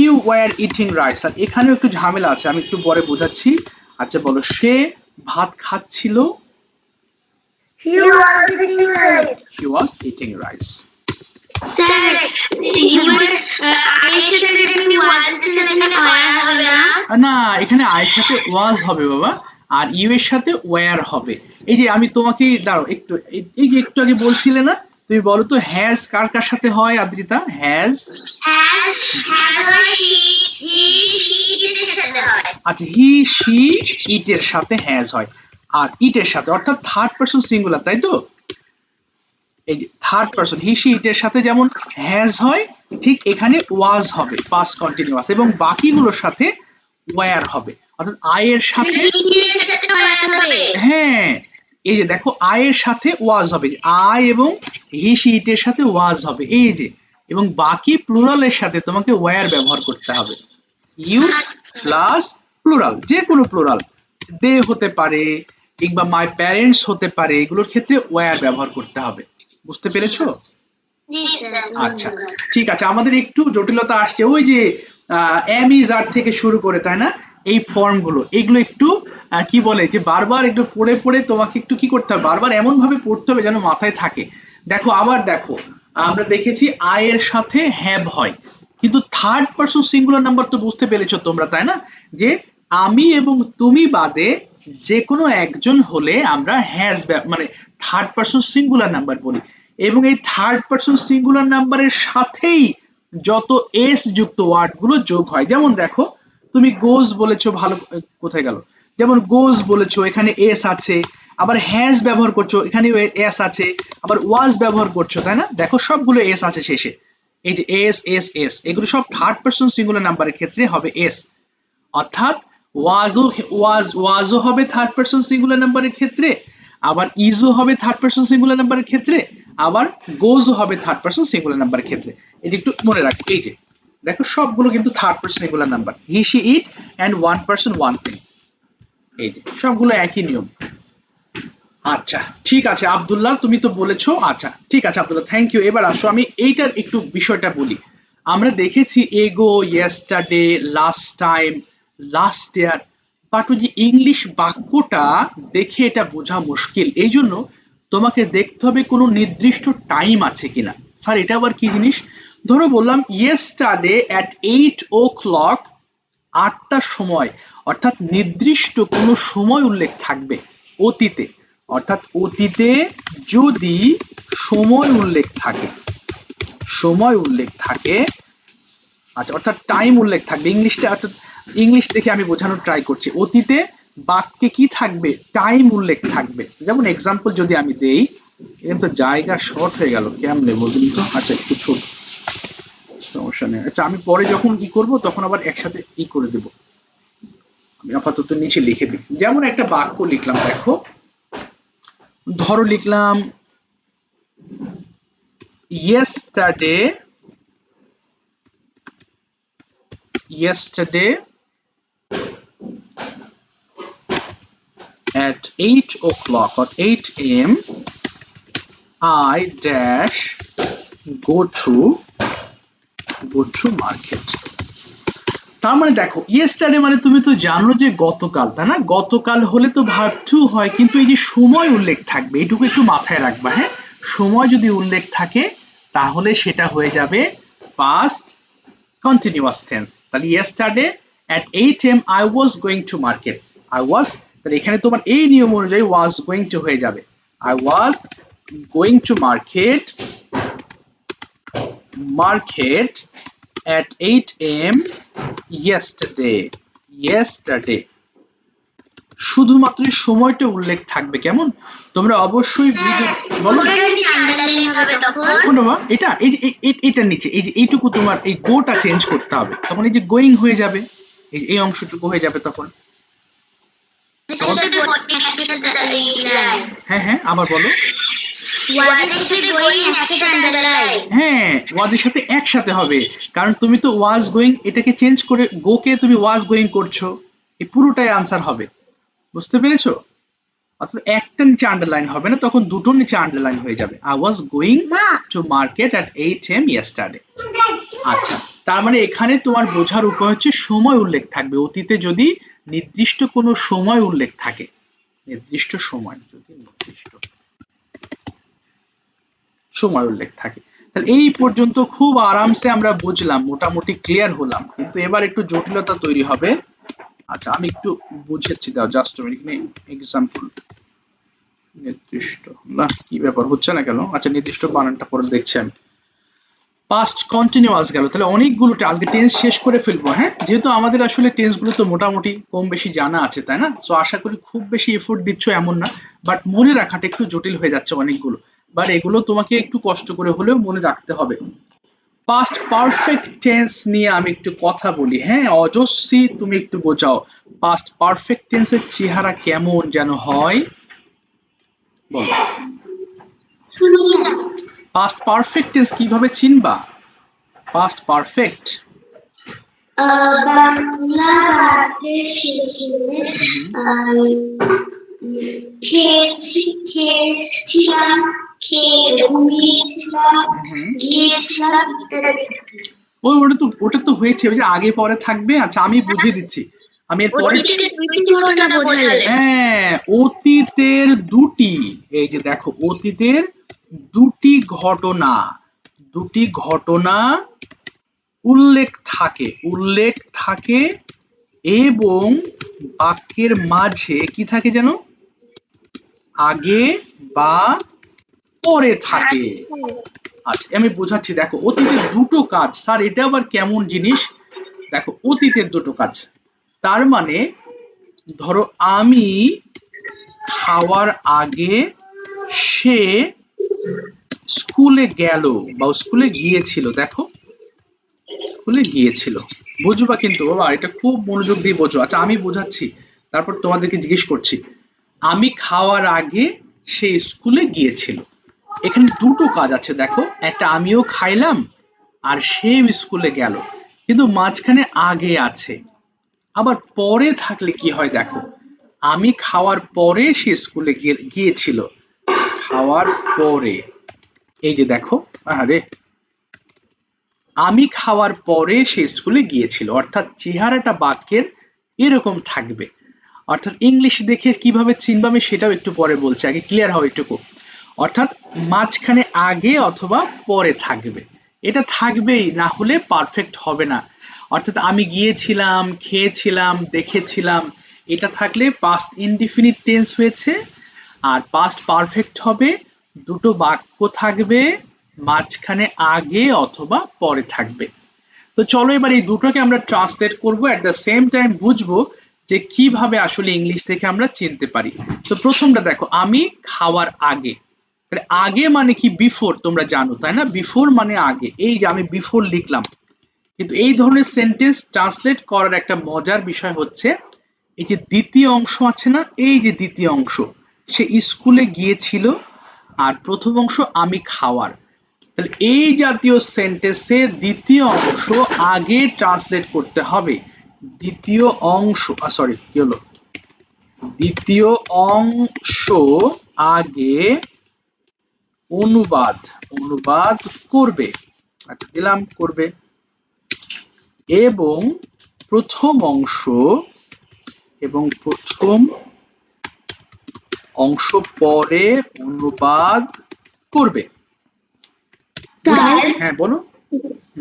You were eating rice. আর এখানেও একটু ঝামেলা আছে, আমি একটু পরে বোঝাচ্ছি। আচ্ছা বলো, সে ভাত খাচ্ছিল? He was eating rice. Sir, your আয়ের সাথে যে তুমি ওয়াজ দিয়েছেন এখানে ওয়ার হবে না? না, এখানে আয়ের সাথে ওয়াজ হবে বাবা, আর ইউ এর সাথে ওয়্যার হবে। এই যে আমি তোমাকে দাঁড়াও একটু, এই যে একটু আগে বলছিলে না, তুমি বলো তো হ্যাজ কার কার সাথে হয় আদ্রিতা? হ্যাজ আচ্ছা, হি শি ইট এর সাথে হ্যাজ হয়, আর ইট এর সাথে, অর্থাৎ থার্ড পারসন সিঙ্গুলার, তাই তো? এই যে থার্ড পারসন হি শি ইট এর সাথে যেমন হ্যাজ হয়, ঠিক এখানে ওয়াজ হবে পাস্ট কন্টিনিউয়াস, এবং বাকিগুলোর সাথে ওয়্যার হবে, অর্থাৎ আই এর সাথে। হ্যাঁ, এই যে দেখো, আই এর সাথে ওয়াজ হবে, আই এবং হি শি ইট এর সাথে ওয়াজ হবে, এই যে, এবং বাকি প্লুরালের সাথে তোমাকে ওয়্যার ব্যবহার করতে হবে। ইউ প্লাস প্লুরাল, যে কোনো প্লুরাল, দে হতে পারে কিংবা মাই প্যারেন্টস হতে পারে, এগুলোর ক্ষেত্রে ওয়্যার ব্যবহার করতে হবে। বুঝতে পেরেছো? জি স্যার। আচ্ছা, ঠিক আছে, আমাদের একটু জটিলতা আসছে, ওই যে এম ইজ আর থেকে শুরু করে, তাই না? এই ফর্মগুলো, এগুলো একটু কি বলে যে বারবার একটু পড়ে পড়ে তোমাকে একটু কি করতে হবে, বারবার এমন ভাবে পড়তে হবে যেন মাথায় থাকে। দেখো, আবার দেখো, আমরা দেখেছি আই এর সাথে হ্যাভ হয়, কিন্তু থার্ড পারসন সিঙ্গুলার নাম্বার তো বুঝতে পেরেছো তোমরা, তাই না? যে আমি এবং তুমি বাদে যে কোনো একজন হলে আমরা হ্যাজ, মানে থার্ড পারসন সিঙ্গুলার নাম্বার বলি, এবং এই থার্ড পারসন সিঙ্গুলার নাম্বারের সাথেই যত এস যুক্ত ওয়ার্ড গুলো যোগ হয়। যেমন দেখো, তুমি গোজ বলেছো, ভালো, কোথায় গেল? যেমন গোজ বলেছো, এখানে এস আছে, আবার হ্যাজ ব্যবহার করছো, এখানে এস আছে, আবার ওয়াজ ব্যবহার করছো, তাই না? দেখো, সবগুলো এস আছে শেষে, এই যে এস এস এস, এগুলো সব থার্ড পারসন সিঙ্গুলার নাম্বারের ক্ষেত্রে হবে এস, অর্থাৎ ওয়াজও হবে থার্ড পারসন সিঙ্গুলার নাম্বারের ক্ষেত্রে, আবার ইজও হবে থার্ড পারসন সিঙ্গুলার নাম্বারের ক্ষেত্রে, আবার গোজও হবে থার্ড পারসন সিঙ্গুলার নাম্বারের ক্ষেত্রে। এটা একটু মনে রাখো, এই যে দেখো, সবগুলো কিন্তু third person singular number, he she it and one person one thing, এই যে সবগুলো একই নিয়ম। আচ্ছা, ঠিক আছে আব্দুল্লাহ, তুমি তো বলেছো। আচ্ছা, ঠিক আছে আব্দুল্লাহ, থ্যাংক ইউ। এবার আসো, আমি এইটার একটু বিষয়টা বলি। আমরা দেখেছি এগো, yesterday, last time, last year, but ওই যে ইংলিশ বাক্যটা দেখে এটা বোঝা মুশকিল, এই জন্য তোমাকে দেখতে হবে কোনো নির্দিষ্ট টাইম আছে কিনা। স্যার এটা আবার কি জিনিস? ধরো বললাম ইয়েস্টারডে অ্যাট 8 o'clock, 8টার সময়, অর্থাৎ নির্দিষ্ট কোনো সময় উল্লেখ থাকবে অতীতে, অর্থাৎ অতীতে যদি সময় উল্লেখ থাকে, সময় উল্লেখ থাকে, আচ্ছা অর্থাৎ টাইম উল্লেখ থাকবে, ইংলিশটা অর্থাৎ ইংলিশ দেখে আমি বোঝানোর ট্রাই করছি। অতীতে বাক্যে কি থাকবে? টাইম উল্লেখ থাকবে। যেমন এক্সাম্পল যদি আমি দেই, এরকম তো জায়গা শর্ট হয়ে গেল, কেমনে বলুন তো? আচ্ছা একটু ছোট, সমস্যা নেই। আচ্ছা আমি পরে যখন কি করব তখন আবার একসাথে ই করে দেব, আমি আপাতত নিচে লিখে দিই। যেমন একটা বাক্য লিখলাম, দেখো ধরো লিখলাম yesterday at 8 o'clock or 8 a.m. I dash go to market. তার মানে দেখো ইয়েস্টারডে মানে তুমি তো জানো যে গতকাল, তাই না? গতকাল হলে তো ভার্ব টু হয়, কিন্তু এই যে সময় উল্লেখ থাকবে এটুকু একটু মাথায় রাখবা। হ্যাঁ, সময় যদি উল্লেখ থাকে তাহলে সেটা হয়ে যাবে পাস্ট কন্টিনিউয়াস টেন্স। তাহলে yesterday at 8 a.m. I was going to market. I was, তাহলে এখানে তোমার এই নিয়ম অনুযায়ী was going to হয়ে যাবে। I was going to market at 8 a.m. yesterday. শুধুমাত্র সময়টা উল্লেখ থাকবে, কেমন? তোমরা অবশ্যই বলো এটা এটার নিচে এই যে এইটুকু তোমার এই গোটা চেঞ্জ করতে হবে, তখন এই যে গোয়িং হয়ে যাবে, এই অংশটুকু হয়ে যাবে তখন। হ্যাঁ হ্যাঁ আবার বলো। হ্যাঁ ওয়াজের সাথে একসাথে হবে, কারণ তুমি তো ওয়াজ গোয়িং এটাকে চেঞ্জ করে গোকে তুমি ওয়াজ গোয়িং করছো, এই পুরোটাই আনসার হবে। বুঝতে পেরেছো? অর্থাৎ একটা নিচে আন্ডারলাইন হবে না, তখন দুটোর নিচে আন্ডারলাইন হয়ে যাবে। I was going to market at 8 a.m. yesterday. আচ্ছা তার মানে এখানে তোমার বোঝার উপায় হচ্ছে সময় উল্লেখ থাকবে অতীতে যদি নির্দিষ্ট কোনো সময় উল্লেখ থাকে, নির্দিষ্ট সময় যদি নির্দিষ্ট সময় উল্লেখ থাকে। তাহলে এই পর্যন্ত খুব আরামসে আমরা বুঝলাম, মোটামুটি ক্লিয়ার হলাম, কিন্তু এবার একটু জটিলতা তৈরি হবে। আচ্ছা আমি একটু বুঝেছি, দাও জাস্ট এখানে এক্সাম্পল। নির্দিষ্ট না কি ব্যাপার হচ্ছে না কেন? আচ্ছা নির্দিষ্ট বানানটা পরে দেখছি আমি। পাস্ট কন্টিনিউয়াস গেল, তাহলে অনেকগুলো আজকে টেন্স শেষ করে ফেলবো। হ্যাঁ, যেহেতু আমাদের আসলে টেন্স গুলো তো মোটামুটি কম বেশি জানা আছে, তাই না? সো আশা করি খুব বেশি এফোর্ট দিচ্ছ এমন না, বাট মনে রাখাটা একটু জটিল হয়ে যাচ্ছে অনেকগুলো, বাট এগুলো তোমাকে একটু কষ্ট করে হলেও মনে রাখতে হবে। পাস্ট পারফেক্ট টেন্স নিয়ে আমি একটু কথা বলি। হ্যাঁ অজস্বী, তুমি একটু বোঝাও পাস্ট পারফেক্ট টেন্সের চেহারা কেমন যেন হয়, বলো। পাস্ট পারফেক্ট টেন্স কিভাবে চিনবা? পাস্ট পারফেক্ট বাংলা বাক্যে শেষে খেয়েছি, খেয়েছিলাম, খেয়ে ঘুমিয়েছিলাম, গিয়েছিলাম ইত্যাদি থাকে। ওটা তো হয়েছে, ওই যে আগে পরে থাকবে। আচ্ছা আমি বুঝিয়ে দিচ্ছি, আমি এর পরে হ্যাঁ অতীতের দুটি, এই যে দেখো অতীতের দুটি ঘটনা উল্লেখ থাকে এবং বাক্যের মাঝে কি থাকে যেন? আগে বা পরে থাকে। আচ্ছা আমি বোঝাচ্ছি, দেখো অতীতের দুটো কাজ। স্যার এটা আবার কেমন জিনিস? দেখো অতীতের দুটো কাজ, তার মানে ধরো আমি খাওয়ার আগে সে স্কুলে গেল বা স্কুলে গিয়েছিল। দেখো স্কুলে গিয়েছিল, বুঝবা কিন্তু বাবা, এটা খুব মনোযোগ দিয়ে বোঝো। আচ্ছা আমি বোঝাচ্ছি, তারপর তোমাদেরকে জিজ্ঞেস করছি। আমি খাওয়ার আগে সে স্কুলে গিয়েছিল, এখানে দুটো কাজ আছে। দেখো একটা আমিও খাইলাম আর সে স্কুলে গেল, কিন্তু মাঝখানে আগে আছে। আবার পরে থাকলে কি হয়? দেখো আমি খাওয়ার পরে সে স্কুলে গিয়েছিল, খাওয়ার পরে, এই যে দেখো, আরে আমি খাওয়ার পরে সে স্কুলে গিয়েছিল, অর্থাৎ চেহারাটা বাক্যের এরকম থাকবে। অর্থাৎ ইংলিশ দেখে কিভাবে চিনবা আমি সেটাও একটু পরে বলছি, আগে ক্লিয়ার হও এটুকু। অর্থাৎ মাঝখানে আগে অথবা পরে থাকবে, এটা থাকবেই, না হলে পারফেক্ট হবে না। অর্থাৎ আমি গিয়েছিলাম, খেয়েছিলাম, দেখেছিলাম, এটা থাকলে পাস্ট ইনডিফিনিট টেন্স হয়েছে। আর পাস্ট পারফেক্ট হবে, দুটো বাক্য থাকবে, মাঝখানে আগে অথবা পরে থাকবে। তো চলো এবার এই দুটোকে আমরা ট্রান্সলেট করব, এট দ্য সেম টাইম বুঝবো যে কিভাবে আসলে ইংলিশ থেকে আমরা চিনতে পারি। তো প্রথমটা দেখো, আমি খাওয়ার আগে। তাহলে আগে মানে কি? বিফোর, তোমরা জানো তাই না? বিফোর মানে আগে। এই যে আমি বিফোর লিখলাম, কিন্তু এই ধরনের সেন্টেন্স ট্রান্সলেট করার একটা মজার বিষয় হচ্ছে এই যে দ্বিতীয় অংশ আছে না, এই যে দ্বিতীয় অংশ, সে স্কুলে গিয়েছিল, আর প্রথম অংশ আমি খাওয়ার। তাহলে এই জাতীয় সেন্টেন্সে দ্বিতীয় অংশ আগে ট্রান্সলেট করতে হবে। দ্বিতীয় অংশ, সরি কি হলো, দ্বিতীয় অংশ আগে অনুবাদ করবে। আচ্ছা দিলাম করবে। এবং প্রথম অংশ পরে অনুবাদ করবে। স্যার, হ্যাঁ বলো।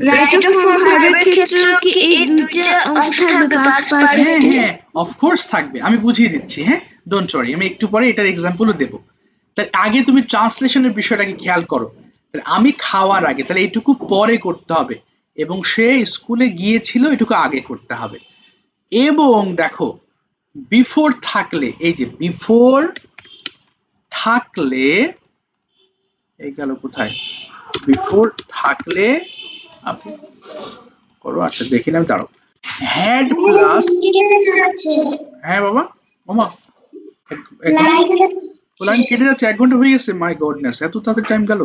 রাইট অফ ফর্ম ভার্বের ক্ষেত্রেও কি এই দুইটা অংশ থাকবে পাস্ট হ্যাঁ পারফেক্টে? হ্যাঁ অফকোর্স থাকবে, আমি বুঝিয়ে দিচ্ছি। হ্যাঁ ডোন্ট ওয়ারি, আমি একটু পরে এটার এক্সাম্পলও দেব। তাহলে আগে তুমি ট্রান্সলেশনের বিষয়টাকে খেয়াল করো। তাহলে আমি খাওয়ার আগে, তাহলে এইটুকু পরে করতে হবে, এবং সে স্কুলে গিয়েছিল, এটুকু আগে করতে হবে। এবং দেখো বিফোর থাকলে, এই যে বিফোর থাকলে, এই গেল কোথায়, বিফোর থাকলে আপনি করো। আচ্ছা দেখিলাম, দাঁড়াও। হ্যাড প্লাস, হ্যাঁ বাবা মামা, লাইন কেটে যাচ্ছে, 1 ঘন্টা হয়ে গেছে। মাই গডনেস, এত তাড়াতাড়ি টাইম গেল।